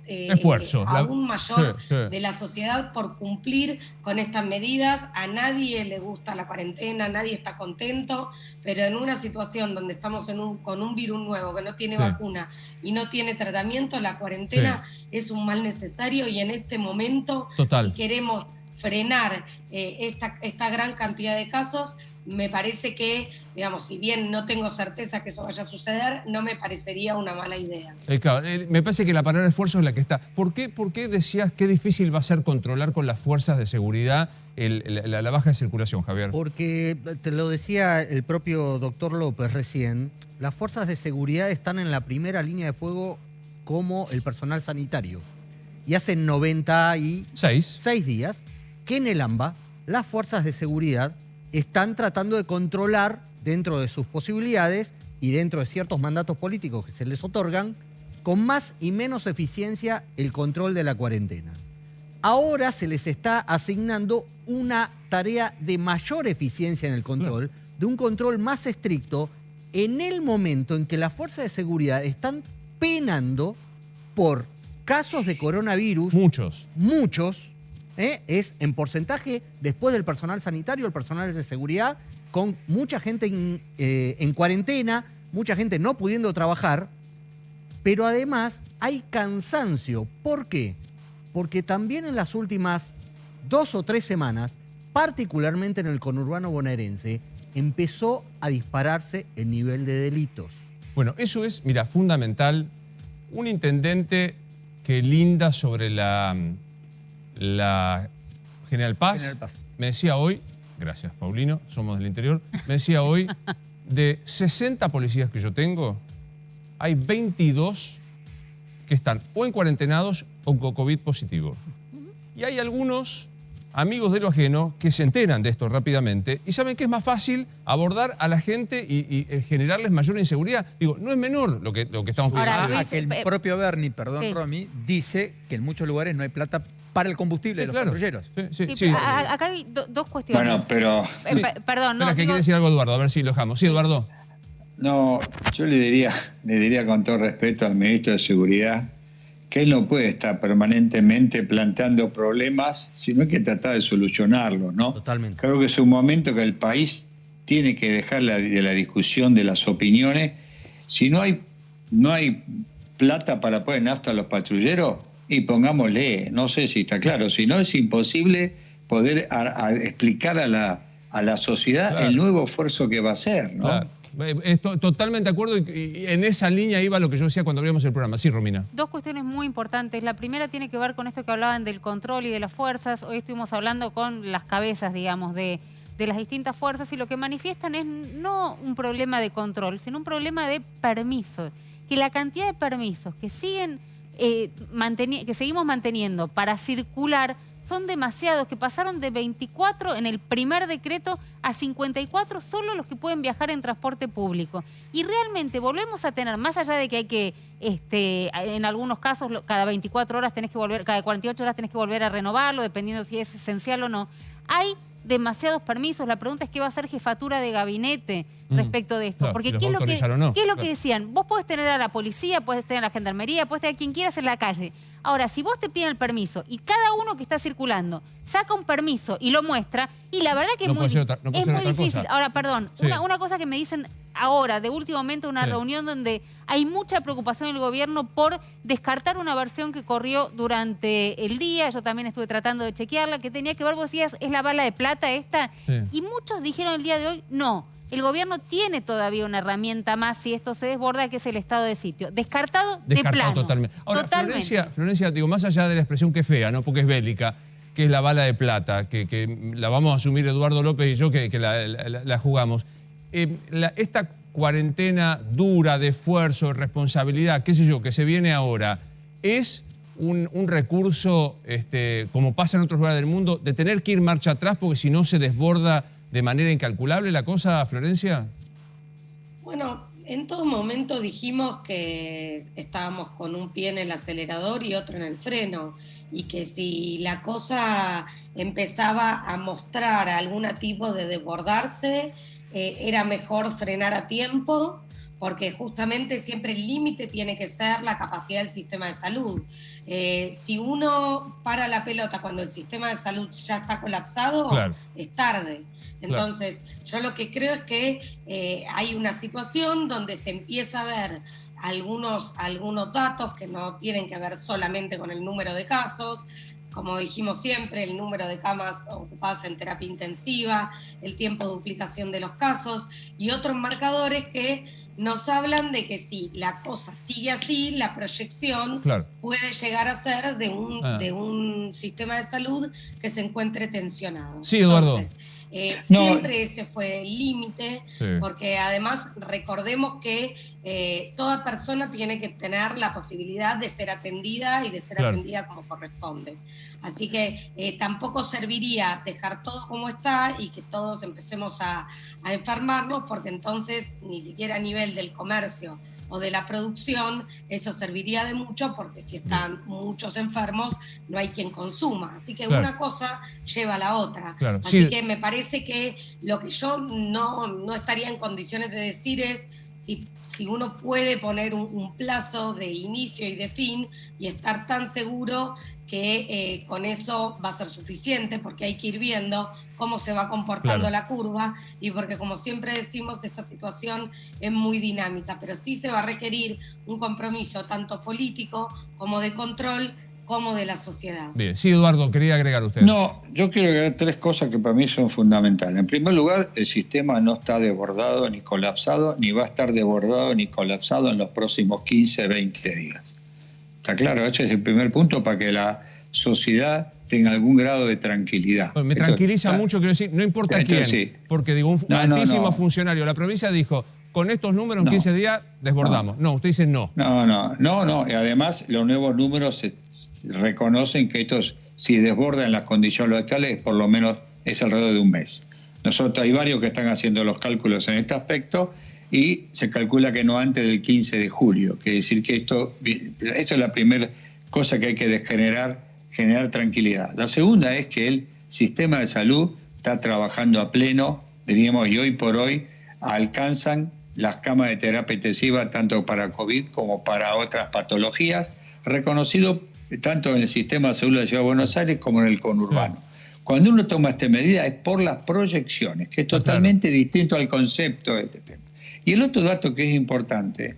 aún mayor de la sociedad por cumplir con estas medidas. A nadie le gusta la cuarentena, nadie está contento, pero en una situación donde estamos con un virus nuevo que no tiene vacuna y no tiene tratamiento, la cuarentena es un mal necesario, y en este momento, si queremos frenar esta gran cantidad de casos, me parece que, digamos, si bien no tengo certeza que eso vaya a suceder, no me parecería una mala idea. Claro, me parece que la palabra esfuerzo es la que está. ¿Por qué decías qué difícil va a ser controlar con las fuerzas de seguridad la baja de circulación, Javier? Porque, te lo decía el propio doctor López recién, las fuerzas de seguridad están en la primera línea de fuego como el personal sanitario. Y hace 96 días que en el AMBA las fuerzas de seguridad están tratando de controlar, dentro de sus posibilidades y dentro de ciertos mandatos políticos que se les otorgan, con más y menos eficiencia el control de la cuarentena. Ahora se les está asignando una tarea de mayor eficiencia en el control, de un control más estricto, en el momento en que las fuerzas de seguridad están penando por casos de coronavirus. Muchos. Es en porcentaje, después del personal sanitario, el personal de seguridad, con mucha gente en cuarentena, mucha gente no pudiendo trabajar, pero además hay cansancio. ¿Por qué? Porque también en las últimas 2 o 3 semanas, particularmente en el conurbano bonaerense, empezó a dispararse el nivel de delitos. Bueno, eso es, mira, fundamental. Un intendente que linda sobre la General Paz, me decía hoy, gracias Paulino, somos del interior, me decía hoy, de 60 policías que yo tengo, hay 22 que están o en cuarentenados o con COVID positivo. Y hay algunos amigos de lo ajeno que se enteran de esto rápidamente y saben que es más fácil abordar a la gente y generarles mayor inseguridad. Digo, no es menor lo que estamos pidiendo. El propio Bernie, Romy, dice que en muchos lugares no hay plata para el combustible de los patrulleros. Acá hay dos cuestiones. Bueno, pero... Perdón, no. ¿Qué quiere decir algo Eduardo? A ver si lo dejamos. Sí, Eduardo. No, yo le diría con todo respeto al ministro de Seguridad que él no puede estar permanentemente planteando problemas, sino hay que tratar de solucionarlos, ¿no? Totalmente. Creo que es un momento que el país tiene que dejar de la discusión de las opiniones. Si no hay plata para poner nafta a los patrulleros, y pongámosle, no sé si está claro, si no es imposible poder explicar a la sociedad, claro, el nuevo esfuerzo que va a hacer, ¿no? Claro. Estoy totalmente de acuerdo y en esa línea iba lo que yo decía cuando abríamos el programa. Sí, Romina. Dos cuestiones muy importantes. La primera tiene que ver con esto que hablaban del control y de las fuerzas. Hoy estuvimos hablando con las cabezas, digamos, de las distintas fuerzas, y lo que manifiestan es no un problema de control, sino un problema de permiso. Que la cantidad de permisos que siguen que seguimos manteniendo para circular son demasiados, que pasaron de 24 en el primer decreto a 54 solo los que pueden viajar en transporte público. Y realmente volvemos a tener, más allá de que hay que, en algunos casos, cada 24 horas tenés que volver, cada 48 horas tenés que volver a renovarlo, dependiendo si es esencial o no, hay demasiados permisos. La pregunta es qué va a hacer jefatura de gabinete respecto de esto. Claro, porque si ¿qué es lo que decían? Vos podés tener a la policía, podés tener a la gendarmería, podés tener a quien quieras en la calle. Ahora, si vos te piden el permiso y cada uno que está circulando saca un permiso y lo muestra, y la verdad que es muy difícil. Ahora, perdón, sí, una cosa que me dicen ahora, de último momento, una reunión donde hay mucha preocupación en el gobierno por descartar una versión que corrió durante el día. Yo también estuve tratando de chequearla, que tenía que ver, vos decías, ¿es la bala de plata esta? Sí. Y muchos dijeron el día de hoy, no. El gobierno tiene todavía una herramienta más si esto se desborda, que es el estado de sitio. Descartado de plano. Totalmente. Ahora, Florencia, digo, más allá de la expresión que es fea, ¿no? Porque es bélica, que es la bala de plata, que la vamos a asumir Eduardo López y yo, que la jugamos. Esta cuarentena dura de esfuerzo, de responsabilidad, qué sé yo, que se viene ahora, ¿es un recurso, como pasa en otros lugares del mundo, de tener que ir marcha atrás porque si no se desborda de manera incalculable la cosa, Florencia? Bueno, en todo momento dijimos que estábamos con un pie en el acelerador y otro en el freno, y que si la cosa empezaba a mostrar algún tipo de desbordarse, era mejor frenar a tiempo, porque justamente siempre el límite tiene que ser la capacidad del sistema de salud. Si uno para la pelota cuando el sistema de salud ya está colapsado, claro, es tarde. Entonces, yo lo que creo es que hay una situación donde se empieza a ver algunos datos que no tienen que ver solamente con el número de casos. Como dijimos siempre, el número de camas ocupadas en terapia intensiva, el tiempo de duplicación de los casos y otros marcadores que nos hablan de que si la cosa sigue así, la proyección, claro, puede llegar a ser de un sistema de salud que se encuentre tensionado. Sí, Eduardo. Entonces, siempre ese fue el límite, sí, porque además recordemos que toda persona tiene que tener la posibilidad de ser atendida y de ser, claro, atendida como corresponde. Así que tampoco serviría dejar todo como está y que todos empecemos a enfermarnos, porque entonces ni siquiera a nivel del comercio o de la producción eso serviría de mucho, porque si están muchos enfermos no hay quien consuma. Así que, claro, una cosa lleva a la otra. Claro, así, sí, que me parece que lo que yo no estaría en condiciones de decir es si uno puede poner un plazo de inicio y de fin y estar tan seguro que con eso va a ser suficiente, porque hay que ir viendo cómo se va comportando, claro, la curva, y porque, como siempre decimos, esta situación es muy dinámica, pero sí se va a requerir un compromiso tanto político como de control como de la sociedad. Bien, sí, Eduardo, quería agregar usted. No, yo quiero agregar tres cosas que para mí son fundamentales. En primer lugar, el sistema no está desbordado ni colapsado, ni va a estar desbordado ni colapsado en los próximos 15, 20 días. ¿Está claro? Ese es el primer punto para que la sociedad tenga algún grado de tranquilidad. Me tranquiliza mucho, quiero decir, no importa quién, sí, porque digo, un altísimo funcionario de la provincia dijo, con estos números en 15 días desbordamos. No, usted dice no. No. Y además los nuevos números se reconocen que estos, si desbordan las condiciones actuales, por lo menos es alrededor de un mes. Nosotros hay varios que están haciendo los cálculos en este aspecto y se calcula que no antes del 15 de julio. Quiere decir que esto es la primera cosa que hay que generar tranquilidad. La segunda es que el sistema de salud está trabajando a pleno, diríamos, y hoy por hoy alcanzan las camas de terapia intensiva tanto para COVID como para otras patologías, reconocido tanto en el sistema de salud de la Ciudad de Buenos Aires como en el conurbano. Cuando uno toma esta medida es por las proyecciones, que es totalmente distinto al concepto de este tema. Y el otro dato que es importante,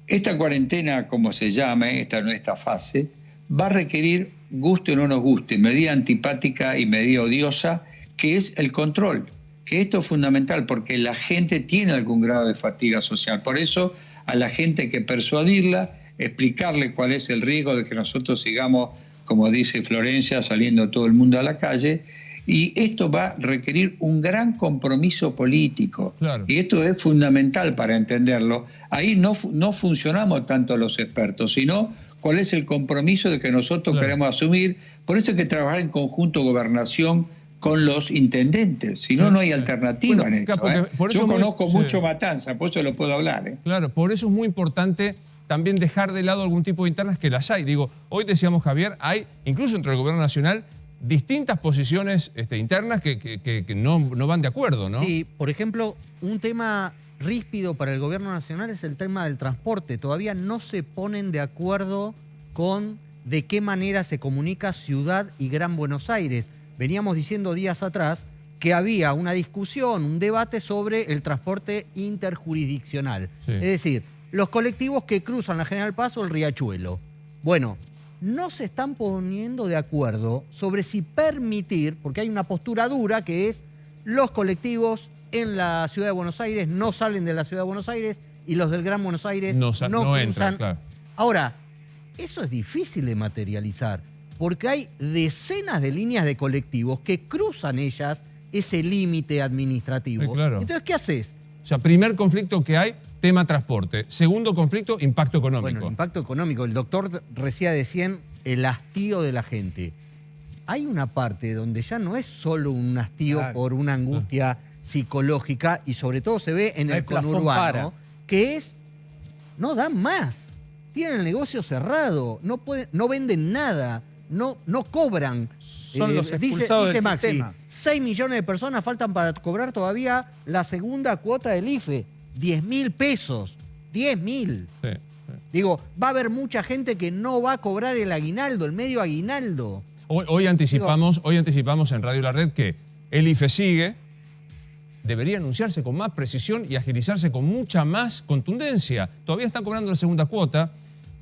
esta cuarentena, como se llame, esta fase, va a requerir, guste o no nos guste, medida antipática y medida odiosa, que es el control. Que esto es fundamental porque la gente tiene algún grado de fatiga social. Por eso a la gente hay que persuadirla, explicarle cuál es el riesgo de que nosotros sigamos, como dice Florencia, saliendo todo el mundo a la calle. Y esto va a requerir un gran compromiso político. Claro. Y esto es fundamental para entenderlo. Ahí no funcionamos tanto los expertos, sino cuál es el compromiso de que nosotros queremos asumir. Por eso hay que trabajar en conjunto gobernación con los intendentes. Si no, no hay alternativa en esto. Yo conozco mucho Matanza, por eso lo puedo hablar. Claro, por eso es muy importante también dejar de lado algún tipo de internas que las hay. Digo, hoy decíamos, Javier, hay, incluso entre el gobierno nacional, distintas posiciones internas que no van de acuerdo, ¿no? Sí, por ejemplo, un tema ríspido para el gobierno nacional es el tema del transporte. Todavía no se ponen de acuerdo con de qué manera se comunica Ciudad y Gran Buenos Aires. Veníamos diciendo días atrás que había una discusión, un debate sobre el transporte interjurisdiccional. Sí. Es decir, los colectivos que cruzan la General Paz o el Riachuelo. Bueno, no se están poniendo de acuerdo sobre si permitir, porque hay una postura dura que es los colectivos en la Ciudad de Buenos Aires no salen de la Ciudad de Buenos Aires y los del Gran Buenos Aires no entran, claro. Ahora, eso es difícil de materializar, porque hay decenas de líneas de colectivos que cruzan ellas ese límite administrativo. Sí, claro. Entonces, ¿qué haces? O sea, primer conflicto que hay, tema transporte. Segundo conflicto, impacto económico. Bueno, el impacto económico. El doctor decía el hastío de la gente. Hay una parte donde ya no es solo un hastío por una angustia psicológica y sobre todo se ve en el conurbano, que es, no dan más. Tienen el negocio cerrado, no venden nada, no cobran. Son los expulsados dice del Maxi, sistema. 6 millones de personas faltan para cobrar todavía la segunda cuota del IFE. 10.000 pesos. 10.000. Sí. Digo, va a haber mucha gente que no va a cobrar el aguinaldo, el medio aguinaldo. Hoy anticipamos en Radio La Red que el IFE sigue, debería anunciarse con más precisión y agilizarse con mucha más contundencia. Todavía están cobrando la segunda cuota.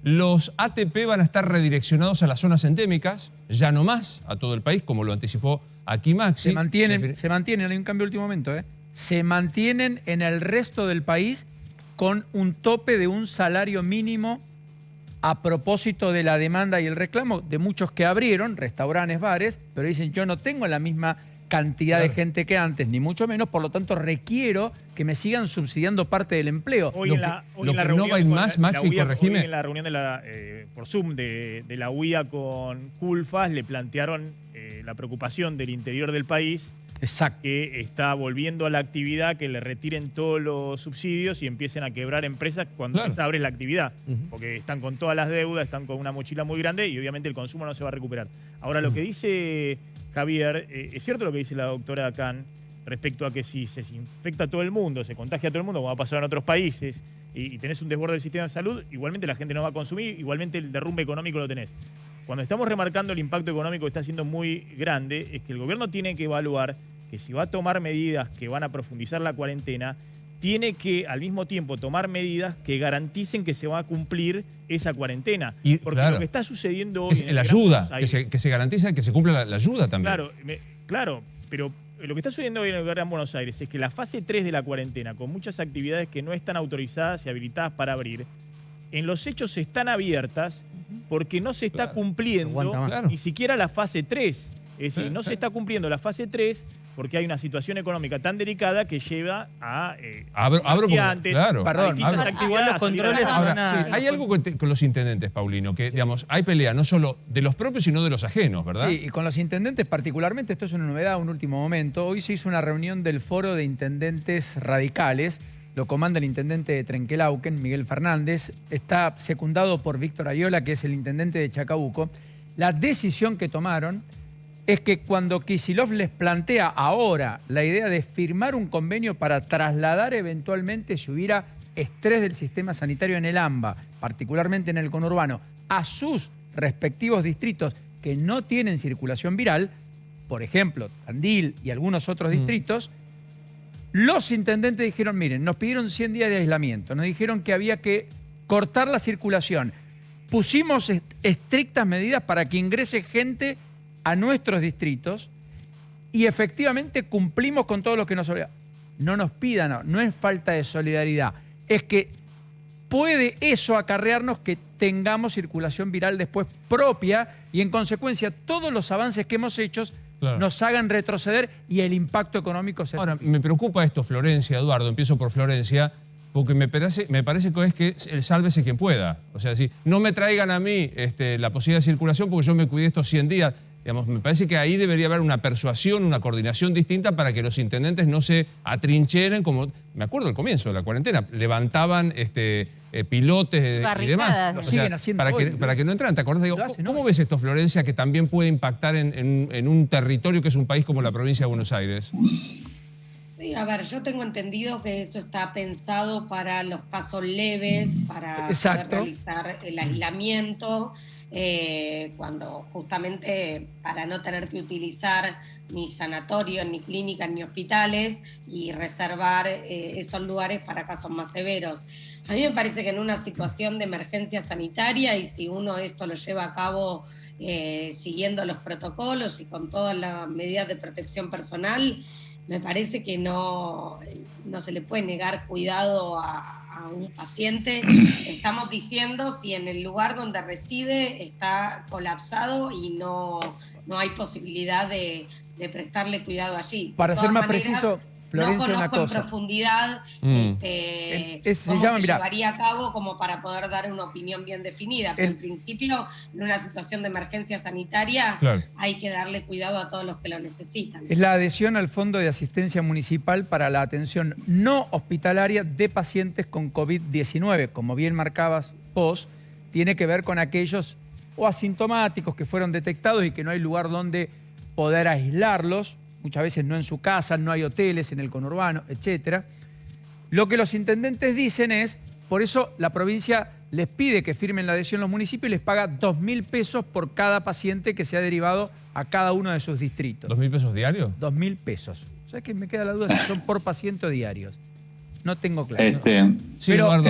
Los ATP van a estar redireccionados a las zonas endémicas, ya no más a todo el país, como lo anticipó aquí Maxi. Se mantienen, hay un cambio de último momento, se mantienen en el resto del país con un tope de un salario mínimo a propósito de la demanda y el reclamo de muchos que abrieron, restaurantes, bares, pero dicen yo no tengo la misma cantidad de gente que antes, ni mucho menos, por lo tanto requiero que me sigan subsidiando parte del empleo. Hoy en la reunión no va a ir más, Maxi, corregime. Hoy en la reunión por Zoom de la UIA con Culfas le plantearon la preocupación del interior del país. Exacto. Que está volviendo a la actividad, que le retiren todos los subsidios y empiecen a quebrar empresas cuando se abre la actividad. Porque están con todas las deudas, están con una mochila muy grande y obviamente el consumo no se va a recuperar. Ahora, lo que dice Javier, es cierto lo que dice la doctora Khan respecto a que si se infecta todo el mundo, se contagia a todo el mundo, como va a pasar en otros países, y tenés un desborde del sistema de salud, igualmente la gente no va a consumir, igualmente el derrumbe económico lo tenés. Cuando estamos remarcando el impacto económico que está siendo muy grande, es que el gobierno tiene que evaluar que si va a tomar medidas que van a profundizar la cuarentena, tiene que al mismo tiempo tomar medidas que garanticen que se va a cumplir esa cuarentena. Porque lo que está sucediendo hoy... Es la ayuda, que se garantiza que se cumpla la ayuda también. Claro, pero lo que está sucediendo hoy en el Gran Buenos Aires es que la fase 3 de la cuarentena, con muchas actividades que no están autorizadas y habilitadas para abrir, en los hechos están abiertas porque no se está cumpliendo ni siquiera la fase 3. Es decir, no se está cumpliendo la fase 3 porque hay una situación económica tan delicada que lleva a hay algo con los intendentes, Paulino, que digamos, hay pelea no solo de los propios, sino de los ajenos, ¿verdad? Sí, y con los intendentes particularmente, esto es una novedad, un último momento. Hoy se hizo una reunión del Foro de Intendentes Radicales. Lo comanda el intendente de Trenquelauquen, Miguel Fernández. Está secundado por Víctor Ayola, que es el intendente de Chacabuco. La decisión que tomaron es que cuando Kicillof les plantea ahora la idea de firmar un convenio para trasladar eventualmente, si hubiera estrés del sistema sanitario en el AMBA, particularmente en el conurbano, a sus respectivos distritos que no tienen circulación viral, por ejemplo, Tandil y algunos otros distritos, los intendentes dijeron, miren, nos pidieron 100 días de aislamiento, nos dijeron que había que cortar la circulación. Pusimos estrictas medidas para que ingrese gente a nuestros distritos y efectivamente cumplimos con todo lo que nos obliga. No nos pidan, no es falta de solidaridad, es que puede eso acarrearnos que tengamos circulación viral después propia y en consecuencia todos los avances que hemos hecho nos hagan retroceder y el impacto económico se... Ahora, me preocupa esto, Florencia, Eduardo, empiezo por Florencia, porque me parece que es que el sálvese quien pueda. O sea, si no me traigan a mí la posibilidad de circulación porque yo me cuidé estos 100 días. Digamos, me parece que ahí debería haber una persuasión, una coordinación distinta para que los intendentes no se atrincheren como... Me acuerdo al comienzo de la cuarentena, levantaban pilotes y demás. Lo siguen haciendo para que no entran. ¿Te acordás? Digo, ¿cómo hoy. ves esto, Florencia, que también puede impactar en un territorio que es un país como la provincia de Buenos Aires? Sí, a ver, yo tengo entendido que eso está pensado para los casos leves, para poder realizar el aislamiento, cuando justamente para no tener que utilizar ni sanatorios, ni clínicas, ni hospitales y reservar esos lugares para casos más severos. A mí me parece que en una situación de emergencia sanitaria y si uno esto lo lleva a cabo siguiendo los protocolos y con todas las medidas de protección personal, me parece que no se le puede negar cuidado a un paciente. Estamos diciendo si en el lugar donde reside está colapsado y no hay posibilidad de prestarle cuidado allí. Para ser más preciso, Florencia, no una conozco cosa. en profundidad cómo se llevaría a cabo como para poder dar una opinión bien definida. Pero en principio, en una situación de emergencia sanitaria, hay que darle cuidado a todos los que lo necesitan. Es la adhesión al Fondo de Asistencia Municipal para la atención no hospitalaria de pacientes con COVID-19. Como bien marcabas vos, tiene que ver con aquellos o asintomáticos que fueron detectados y que no hay lugar donde poder aislarlos. Muchas veces no en su casa, no hay hoteles en el conurbano, etc. Lo que los intendentes dicen es, por eso la provincia les pide que firmen la adhesión los municipios y les paga 2.000 pesos por cada paciente que se ha derivado a cada uno de sus distritos. ¿2.000 pesos diarios? 2.000 pesos. ¿Sabes qué? Me queda la duda si son por paciente o diarios. No tengo claro. Sí, pero, Eduardo.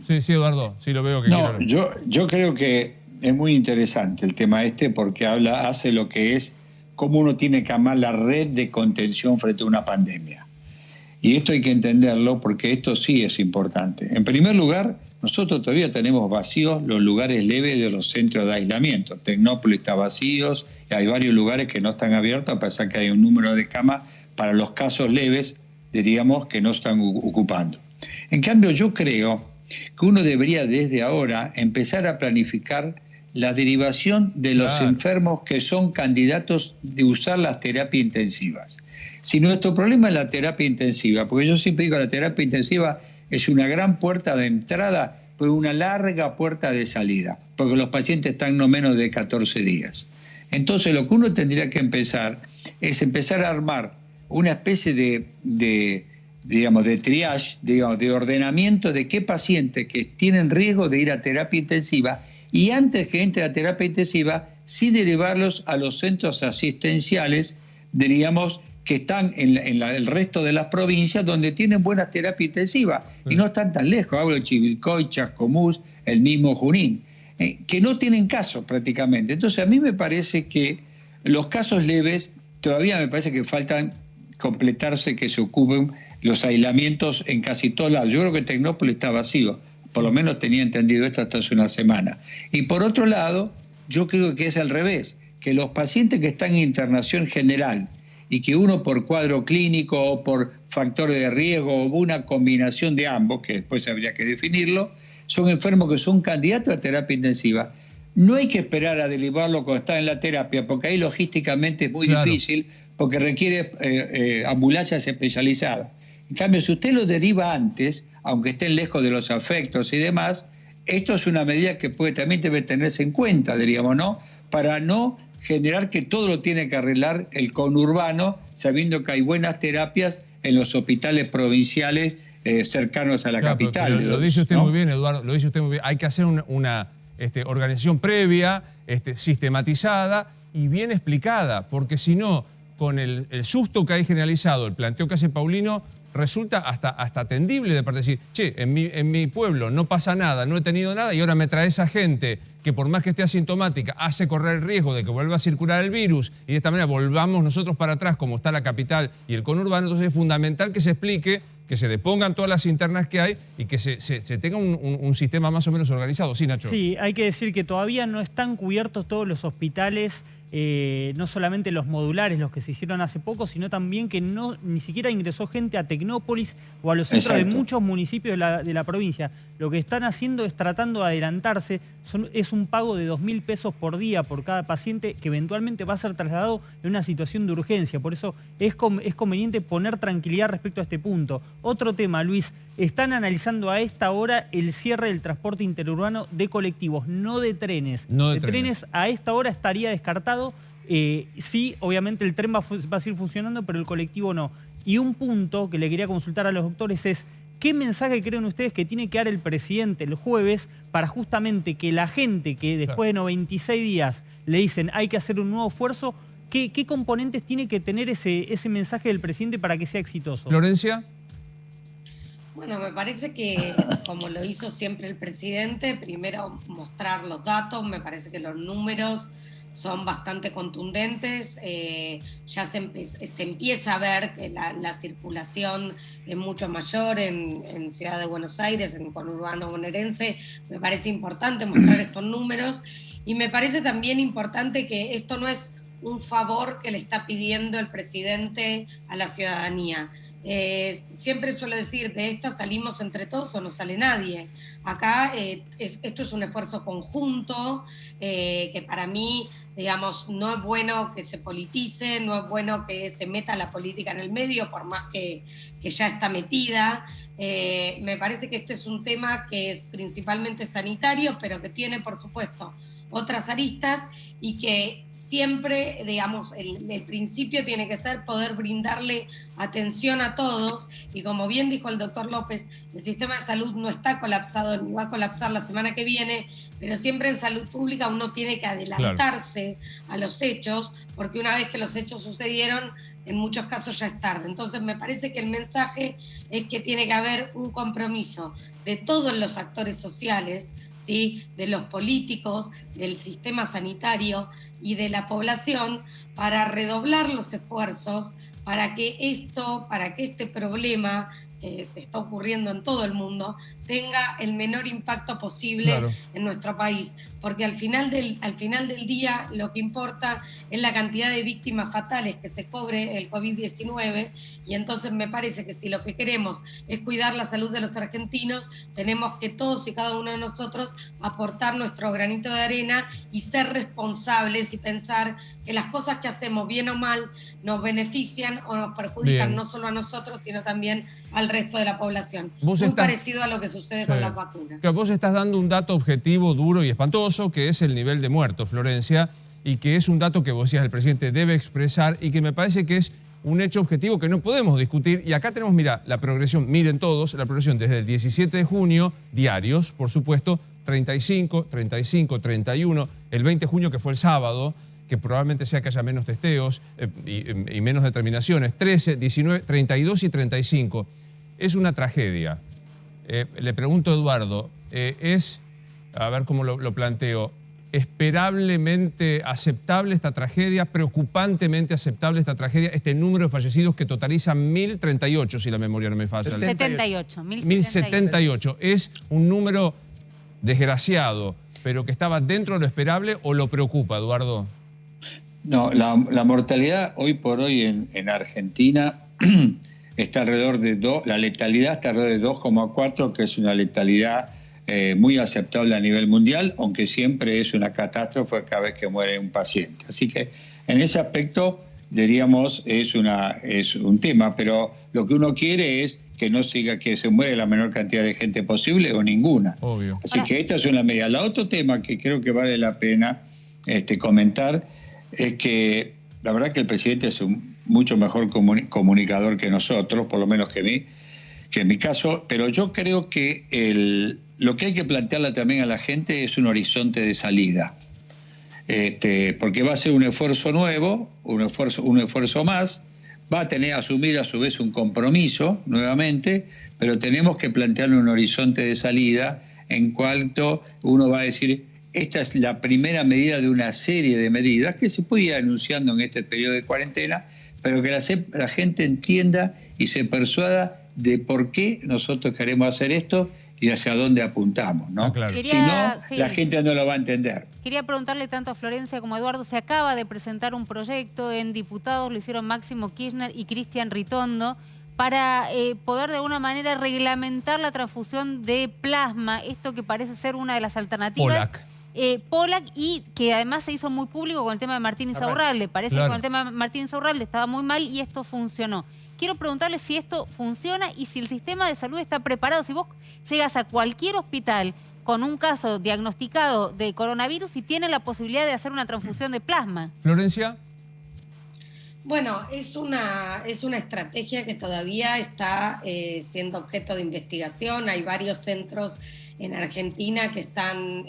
Sí, Eduardo. Sí, lo veo que no, yo creo que es muy interesante el tema porque hace lo que es cómo uno tiene que armar la red de contención frente a una pandemia. Y esto hay que entenderlo porque esto sí es importante. En primer lugar, nosotros todavía tenemos vacíos los lugares leves de los centros de aislamiento. Tecnópolis está vacíos, y hay varios lugares que no están abiertos, a pesar que hay un número de camas para los casos leves, diríamos, que no están ocupando. En cambio, yo creo que uno debería desde ahora empezar a planificar la derivación de los enfermos que son candidatos de usar las terapias intensivas. Si nuestro problema es la terapia intensiva, porque yo siempre digo que la terapia intensiva es una gran puerta de entrada, pero una larga puerta de salida, porque los pacientes están no menos de 14 días. Entonces lo que uno tendría que empezar es empezar a armar una especie de triage, de ordenamiento de qué pacientes que tienen riesgo de ir a terapia intensiva y antes que entre a terapia intensiva, sí derivarlos a los centros asistenciales, diríamos, que están en el resto de las provincias donde tienen buenas terapias intensivas y no están tan lejos. Hablo de Chivilcoy, Chascomús, el mismo Junín, que no tienen casos prácticamente. Entonces a mí me parece que los casos leves todavía me parece que faltan completarse, que se ocupen los aislamientos en casi todos lados. Yo creo que Tecnópolis está vacío. Por lo menos tenía entendido esto hasta hace una semana. Y por otro lado, yo creo que es al revés, que los pacientes que están en internación general y que uno por cuadro clínico o por factor de riesgo o una combinación de ambos, que después habría que definirlo, son enfermos que son candidatos a terapia intensiva. No hay que esperar a derivarlo cuando está en la terapia, porque ahí logísticamente es muy difícil, porque requiere ambulancias especializadas. En cambio, si usted lo deriva antes, aunque estén lejos de los afectos y demás, esto es una medida que también debe tenerse en cuenta, diríamos, ¿no? Para no generar que todo lo tiene que arreglar el conurbano, sabiendo que hay buenas terapias en los hospitales provinciales cercanos a la capital. Pero lo dice usted muy bien, Eduardo, lo dice usted muy bien. Hay que hacer una organización previa, sistematizada y bien explicada, porque si no, con el susto que hay generalizado, el planteo que hace Paulino, resulta hasta atendible de parte de decir, che, en mi pueblo no pasa nada, no he tenido nada y ahora me trae esa gente que por más que esté asintomática hace correr el riesgo de que vuelva a circular el virus y de esta manera volvamos nosotros para atrás como está la capital y el conurbano. Entonces es fundamental que se explique, que se depongan todas las internas que hay y que se tenga un sistema más o menos organizado. Sí, Nacho. Sí, hay que decir que todavía no están cubiertos todos los hospitales, no solamente los modulares, los que se hicieron hace poco, sino también que ni siquiera ingresó gente a Tecnópolis o a los centros de muchos municipios de la provincia. Lo que están haciendo es tratando de adelantarse. Es un pago de 2.000 pesos por día por cada paciente que eventualmente va a ser trasladado en una situación de urgencia. Por eso es conveniente poner tranquilidad respecto a este punto. Otro tema, Luis, están analizando a esta hora el cierre del transporte interurbano de colectivos, no de trenes. De trenes a esta hora estaría descartado. Sí, obviamente el tren va a seguir funcionando, pero el colectivo no. Y un punto que le quería consultar a los doctores es, ¿qué mensaje creen ustedes que tiene que dar el presidente el jueves para justamente que la gente que después de 96 días le dicen hay que hacer un nuevo esfuerzo, qué componentes tiene que tener ese mensaje del presidente para que sea exitoso? Florencia. Bueno, me parece que, como lo hizo siempre el presidente, primero mostrar los datos, me parece que los números son bastante contundentes, ya se empieza a ver que la circulación es mucho mayor en Ciudad de Buenos Aires, en el conurbano bonaerense. Me parece importante mostrar estos números y me parece también importante que esto no es un favor que le está pidiendo el presidente a la ciudadanía. Siempre suelo decir, de esta salimos entre todos o no sale nadie. Acá esto es un esfuerzo conjunto que para mí, digamos, no es bueno que se politice, no es bueno que se meta la política en el medio, por más que ya está metida. Me parece que este es un tema que es principalmente sanitario, pero que tiene, por supuesto, otras aristas y que siempre, digamos, el principio tiene que ser poder brindarle atención a todos y como bien dijo el doctor López, el sistema de salud no está colapsado ni va a colapsar la semana que viene, pero siempre en salud pública uno tiene que adelantarse a los hechos, porque una vez que los hechos sucedieron, en muchos casos ya es tarde. Entonces me parece que el mensaje es que tiene que haber un compromiso de todos los actores sociales, ¿sí?, de los políticos, del sistema sanitario y de la población para redoblar los esfuerzos para que este problema que está ocurriendo en todo el mundo tenga el menor impacto posible en nuestro país, porque al final del día lo que importa es la cantidad de víctimas fatales que se cobre el COVID-19 y entonces me parece que si lo que queremos es cuidar la salud de los argentinos, tenemos que todos y cada uno de nosotros aportar nuestro granito de arena y ser responsables y pensar que las cosas que hacemos, bien o mal, nos benefician o nos perjudican no solo a nosotros, sino también al resto de la población. Muy parecido a lo que sucede con las vacunas. Pero vos estás dando un dato objetivo, duro y espantoso, que es el nivel de muertos, Florencia, y que es un dato que vos decías el presidente debe expresar y que me parece que es un hecho objetivo que no podemos discutir. Y acá tenemos, mira, la progresión, miren todos, la progresión desde el 17 de junio, diarios, por supuesto, 35, 35, 31, el 20 de junio que fue el sábado, que probablemente sea que haya menos testeos y menos determinaciones, 13, 19, 32 y 35. Es una tragedia. Le pregunto a Eduardo, a ver cómo lo planteo, ¿esperablemente aceptable esta tragedia, preocupantemente aceptable esta tragedia, este número de fallecidos que totaliza 1.038, si la memoria no me falla? 78. 1.078. ¿Es un número desgraciado, pero que estaba dentro de lo esperable o lo preocupa, Eduardo? No, la mortalidad hoy por hoy en Argentina está alrededor de 2, la letalidad está alrededor de 2,4, que es una letalidad muy aceptable a nivel mundial, aunque siempre es una catástrofe cada vez que muere un paciente. Así que en ese aspecto, diríamos, es un tema, pero lo que uno quiere es que no siga, que se muere la menor cantidad de gente posible o ninguna. Obvio. Así que esta es una medida. El otro tema que creo que vale la pena comentar es que la verdad que el presidente es un mucho mejor comunicador que nosotros, por lo menos que en mi caso, pero yo creo que lo que hay que plantearle también a la gente es un horizonte de salida. porque va a ser un esfuerzo nuevo, un esfuerzo más, va a tener que asumir a su vez un compromiso nuevamente, pero tenemos que plantearle un horizonte de salida en cuanto uno va a decir, esta es la primera medida de una serie de medidas que se puede ir anunciando en este periodo de cuarentena, pero que la gente entienda y se persuada de por qué nosotros queremos hacer esto y hacia dónde apuntamos, ¿no? Claro. Si no, la gente no lo va a entender. Quería preguntarle tanto a Florencia como a Eduardo, se acaba de presentar un proyecto en diputados, lo hicieron Máximo Kirchner y Cristian Ritondo, para poder de alguna manera reglamentar la transfusión de plasma, esto que parece ser una de las alternativas. Pollack, y que además se hizo muy público con el tema de Martín Insaurralde. Parece que con el tema de Martín Insaurralde estaba muy mal y esto funcionó. Quiero preguntarle si esto funciona y si el sistema de salud está preparado. Si vos llegas a cualquier hospital con un caso diagnosticado de coronavirus y tiene la posibilidad de hacer una transfusión de plasma. Florencia. Bueno, es una estrategia que todavía está siendo objeto de investigación. Hay varios centros en Argentina que están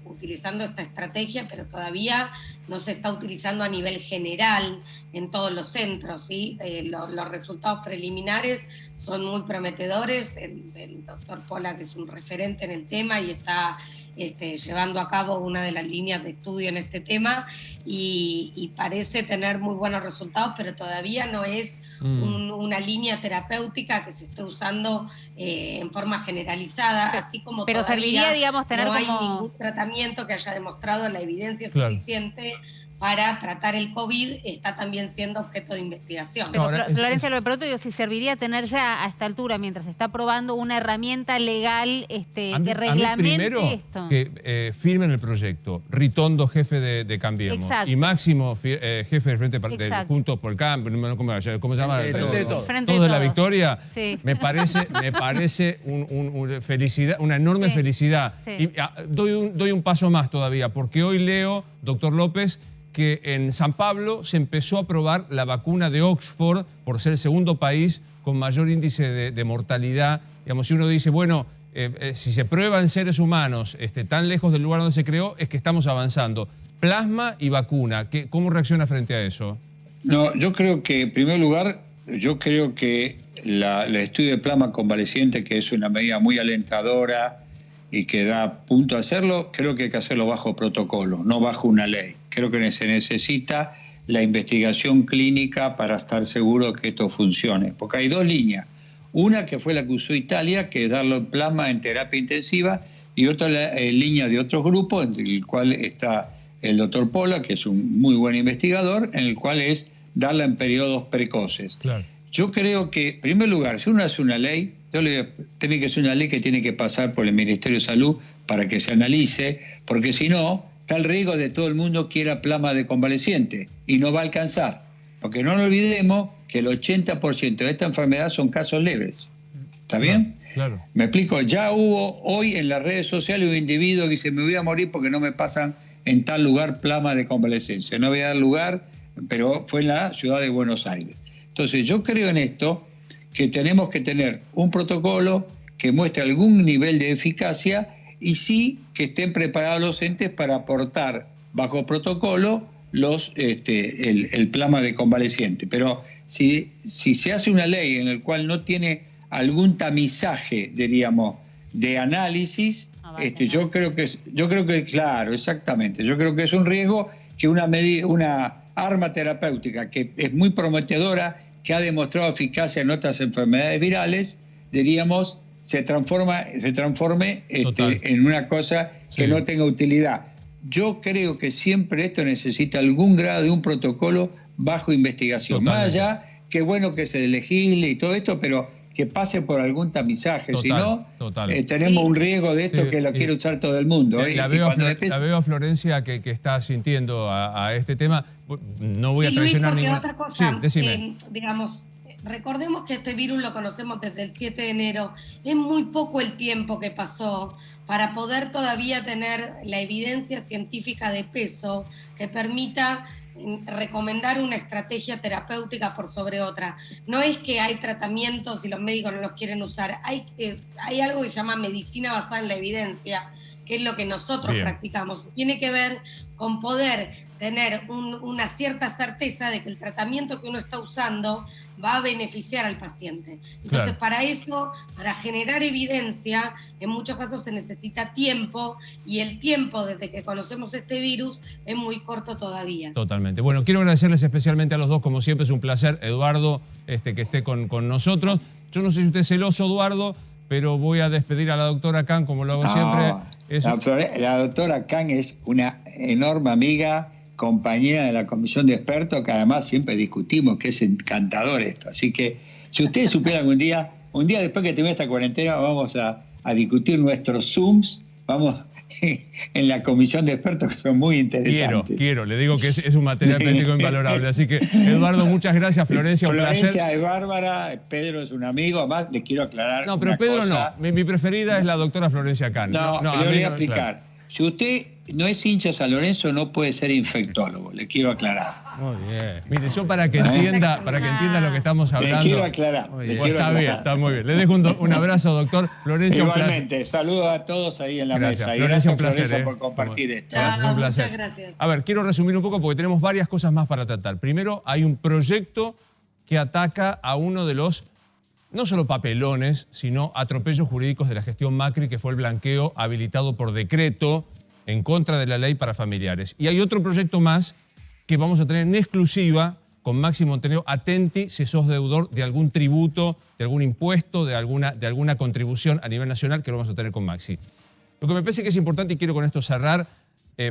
utilizando esta estrategia, pero todavía no se está utilizando a nivel general en todos los centros, ¿sí? Los resultados preliminares son muy prometedores. El doctor Pollack es un referente en el tema y está llevando a cabo una de las líneas de estudio en este tema y parece tener muy buenos resultados, pero todavía no es una línea terapéutica que se esté usando en forma generalizada, así como pero serviría, digamos, tener no hay como... ningún tratamiento que haya demostrado la evidencia suficiente para tratar el COVID, está también siendo objeto de investigación. Pero Florencia, lo de pronto, si serviría tener ya a esta altura, mientras se está probando, una herramienta legal que reglamente esto. Que firmen el proyecto, Ritondo, jefe de Cambiemos, y Máximo, jefe del Frente de Juntos por el Cambio, ¿cómo se llama? Frente Todo de la Victoria. Sí. Me parece una enorme felicidad. Sí. Y doy un paso más todavía, porque hoy leo, doctor López, que en San Pablo se empezó a probar la vacuna de Oxford por ser el segundo país con mayor índice de mortalidad. Digamos, si uno dice, bueno, si se prueba en seres humanos tan lejos del lugar donde se creó, es que estamos avanzando. Plasma y vacuna, ¿cómo reacciona frente a eso? No, yo creo que, en primer lugar, el estudio de plasma convaleciente, que es una medida muy alentadora y que da punto a hacerlo, creo que hay que hacerlo bajo protocolo, no bajo una ley. Creo que se necesita la investigación clínica para estar seguro que esto funcione. Porque hay dos líneas. Una que fue la que usó Italia, que es darlo en plasma en terapia intensiva, y otra línea de otros grupos, entre el cual está el doctor Pollack, que es un muy buen investigador, en el cual es darla en periodos precoces. Claro. Yo creo que, en primer lugar, si uno hace una ley, tiene que ser una ley que tiene que pasar por el Ministerio de Salud para que se analice, porque si no, está el riesgo de todo el mundo quiera plasma de convaleciente y no va a alcanzar. Porque no nos olvidemos que el 80% de esta enfermedad son casos leves. ¿Está bien? Claro. Me explico, ya hubo hoy en las redes sociales un individuo que dice, me voy a morir porque no me pasan en tal lugar plasma de convalecencia. No voy a dar lugar, pero fue en la ciudad de Buenos Aires. Entonces yo creo en esto, que tenemos que tener un protocolo que muestre algún nivel de eficacia y sí que estén preparados los entes para aportar bajo protocolo el plasma de convaleciente. Pero si se hace una ley en la cual no tiene algún tamizaje, diríamos, de análisis, yo creo que claro, exactamente, yo creo que es un riesgo que una arma terapéutica que es muy prometedora, que ha demostrado eficacia en otras enfermedades virales, diríamos, se transforme en una cosa que no tenga utilidad. Yo creo que siempre esto necesita algún grado de un protocolo bajo investigación. Totalmente. Más allá, que bueno que se legisle y todo esto, pero que pase por algún tamizaje. Si no, tenemos un riesgo de esto que lo quiere usar todo el mundo. La veo a Florencia que está sintiendo a este tema. No voy a traicionar ninguna... Otra cosa, decime. Digamos, recordemos que este virus lo conocemos desde el 7 de enero. Es muy poco el tiempo que pasó para poder todavía tener la evidencia científica de peso que permita recomendar una estrategia terapéutica por sobre otra. No es que hay tratamientos y los médicos no los quieren usar. Hay algo que se llama medicina basada en la evidencia, que es lo que nosotros Bien. practicamos. Tiene que ver con poder tener una cierta certeza de que el tratamiento que uno está usando va a beneficiar al paciente. Entonces, Claro. para eso, para generar evidencia, en muchos casos se necesita tiempo, y el tiempo desde que conocemos este virus es muy corto todavía. Totalmente. Bueno, quiero agradecerles especialmente a los dos, como siempre es un placer, Eduardo, que esté con nosotros. Yo no sé si usted es celoso, Eduardo, pero voy a despedir a la doctora Khan, como lo hago siempre. La doctora Khan es una enorme amiga, compañera de la comisión de expertos, que además siempre discutimos, que es encantador esto. Así que si ustedes supieran un día después que termine esta cuarentena, vamos a discutir nuestros Zooms, vamos en la comisión de expertos, que son muy interesantes. Quiero, le digo que es un material práctico invalorable. Así que, Eduardo, muchas gracias. Florencia, un placer. Florencia es bárbara, Pedro es un amigo, además le quiero aclarar. No, pero una Pedro cosa. no. Mi preferida es la doctora Florencia Khan. No, a le mí voy a no, explicar. claro. Si usted no es hincha de San Lorenzo, no puede ser infectólogo, le quiero aclarar. Muy bien. Mire, yo para que entienda lo que estamos hablando. Le quiero aclarar. Muy le bien. quiero Está aclarar. bien, está muy bien. Le dejo un abrazo, doctor. Florencia, un placer. Igualmente, saludos a todos ahí en la Gracias. mesa. Y Florencia, gracias, un placer, Florencia, por compartir esto. Gracias, un placer. Muchas gracias. A ver, quiero resumir un poco porque tenemos varias cosas más para tratar. Primero, hay un proyecto que ataca a uno de los, no solo papelones, sino atropellos jurídicos de la gestión Macri, que fue el blanqueo habilitado por decreto en contra de la ley para familiares. Y hay otro proyecto más que vamos a tener en exclusiva con Maxi Montenegro. Atenti si sos deudor de algún tributo, de algún impuesto, de alguna contribución a nivel nacional, que lo vamos a tener con Maxi. Lo que me parece que es importante, y quiero con esto cerrar,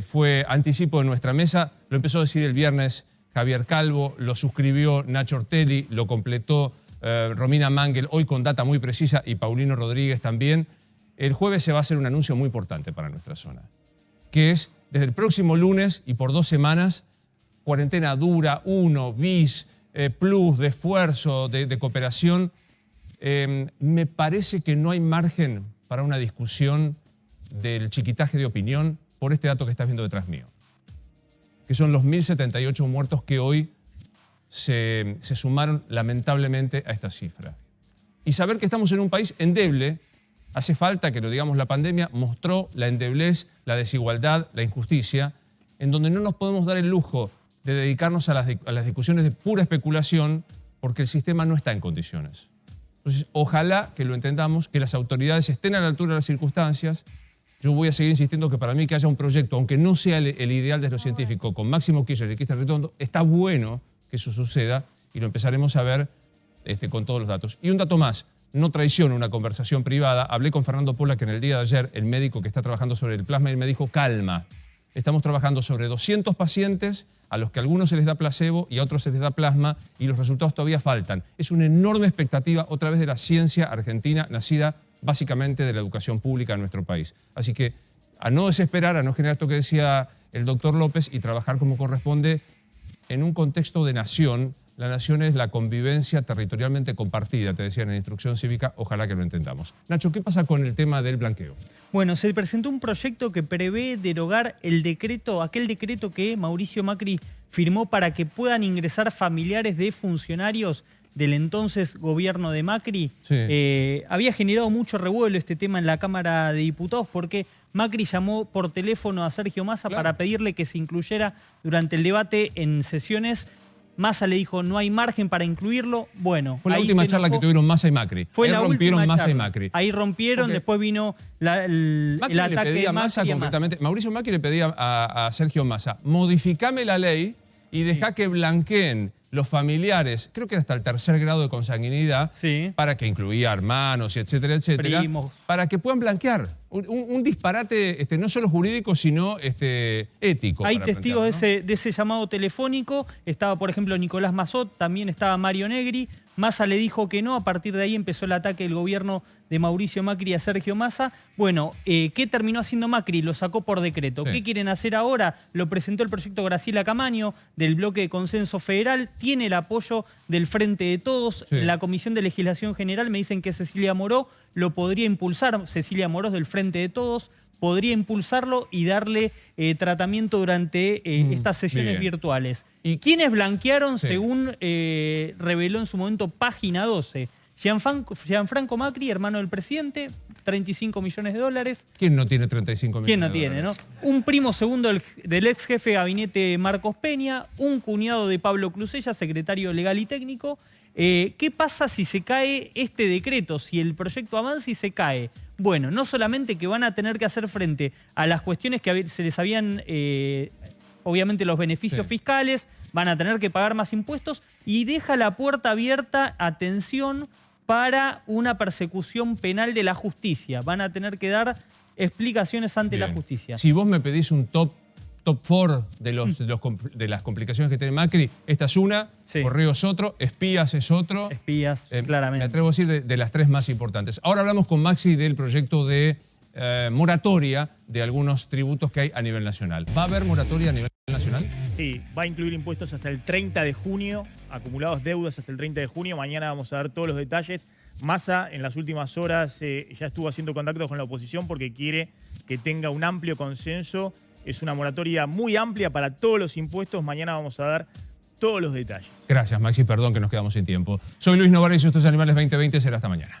fue anticipo de nuestra mesa. Lo empezó a decir el viernes Javier Calvo, lo suscribió Nacho Ortelli, lo completó Romina Mangel, hoy con data muy precisa, y Paulino Rodríguez también. El jueves se va a hacer un anuncio muy importante para nuestra zona, que es desde el próximo lunes y por 2 semanas, cuarentena dura, 1, bis, plus, de esfuerzo, de cooperación. Me parece que no hay margen para una discusión del chiquitaje de opinión por este dato que estás viendo detrás mío, que son los 1.078 muertos que hoy se sumaron lamentablemente a esta cifra. Y saber que estamos en un país endeble. Hace falta que lo digamos, la pandemia mostró la endeblez, la desigualdad, la injusticia, en donde no nos podemos dar el lujo de dedicarnos a las discusiones de pura especulación, porque el sistema no está en condiciones. Entonces, ojalá que lo entendamos, que las autoridades estén a la altura de las circunstancias. Yo voy a seguir insistiendo que para mí que haya un proyecto, aunque no sea el ideal de lo científico, con Máximo Kirchner y Cristian Ritondo, está bueno que eso suceda y lo empezaremos a ver con todos los datos. Y un dato más. No traiciono una conversación privada. Hablé con Fernando Pola, que en el día de ayer, el médico que está trabajando sobre el plasma, y me dijo, calma, estamos trabajando sobre 200 pacientes a los que a algunos se les da placebo y a otros se les da plasma, y los resultados todavía faltan. Es una enorme expectativa, otra vez, de la ciencia argentina, nacida básicamente de la educación pública en nuestro país. Así que a no desesperar, a no generar esto que decía el doctor López, y trabajar como corresponde en un contexto de nación. La nación es la convivencia territorialmente compartida, te decían en instrucción cívica, ojalá que lo entendamos. Nacho, ¿qué pasa con el tema del blanqueo? Bueno, se presentó un proyecto que prevé derogar aquel decreto que Mauricio Macri firmó para que puedan ingresar familiares de funcionarios del entonces gobierno de Macri. Sí. Había generado mucho revuelo este tema en la Cámara de Diputados porque Macri llamó por teléfono a Sergio Massa para pedirle que se incluyera durante el debate en sesiones. Massa le dijo, no hay margen para incluirlo. Bueno, fue la última charla que tuvieron Massa y Macri. Fue ahí la rompieron última Massa charla. y Macri. Ahí rompieron, después vino el Macri ataque le pedía de a Massa concretamente. Mauricio Macri le pedía a Sergio Massa, modificame la ley y dejá que blanqueen los familiares, creo que era hasta el 3er grado de consanguinidad, para que incluía hermanos, etcétera, etcétera, primos, para que puedan blanquear. Un disparate no solo jurídico, sino ético. Hay testigos de ese llamado telefónico. Estaba, por ejemplo, Nicolás Massot, también estaba Mario Negri. Massa le dijo que no. A partir de ahí empezó el ataque del gobierno de Mauricio Macri a Sergio Massa. Bueno, ¿qué terminó haciendo Macri? Lo sacó por decreto. Sí. ¿Qué quieren hacer ahora? Lo presentó el proyecto Graciela Camaño, del bloque de consenso federal. Tiene el apoyo del Frente de Todos. Sí. La Comisión de Legislación General me dicen que Cecilia Moró lo podría impulsar. Cecilia Moró del Frente de Todos podría impulsarlo y darle tratamiento durante estas sesiones virtuales. ¿Y quiénes blanquearon, según reveló en su momento Página 12? Gianfranco Macri, hermano del presidente, 35 millones de dólares. ¿Quién no tiene 35 millones? ¿Quién no de tiene, dólares? no? Un primo segundo del ex jefe de gabinete Marcos Peña, un cuñado de Pablo Clusella, secretario legal y técnico. ¿Qué pasa si se cae este decreto? Si el proyecto avanza y se cae. Bueno, no solamente que van a tener que hacer frente a las cuestiones que se les habían, obviamente los beneficios fiscales, van a tener que pagar más impuestos y deja la puerta abierta, atención, para una persecución penal de la justicia. Van a tener que dar explicaciones ante la justicia. Si vos me pedís un top 4 de las complicaciones que tiene Macri, esta es una, Correo es otro, espías es otro. Espías, claramente. Me atrevo a decir de las 3 más importantes. Ahora hablamos con Maxi del proyecto de moratoria de algunos tributos que hay a nivel nacional. ¿Va a haber moratoria a nivel nacional? Sí, va a incluir impuestos hasta el 30 de junio, acumulados deudas hasta el 30 de junio. Mañana vamos a dar todos los detalles. Massa en las últimas horas ya estuvo haciendo contactos con la oposición porque quiere que tenga un amplio consenso. Es una moratoria muy amplia para todos los impuestos. Mañana vamos a dar todos los detalles. Gracias, Maxi. Perdón que nos quedamos sin tiempo. Soy Luis Novara y esto es Animales 2020. Será hasta mañana.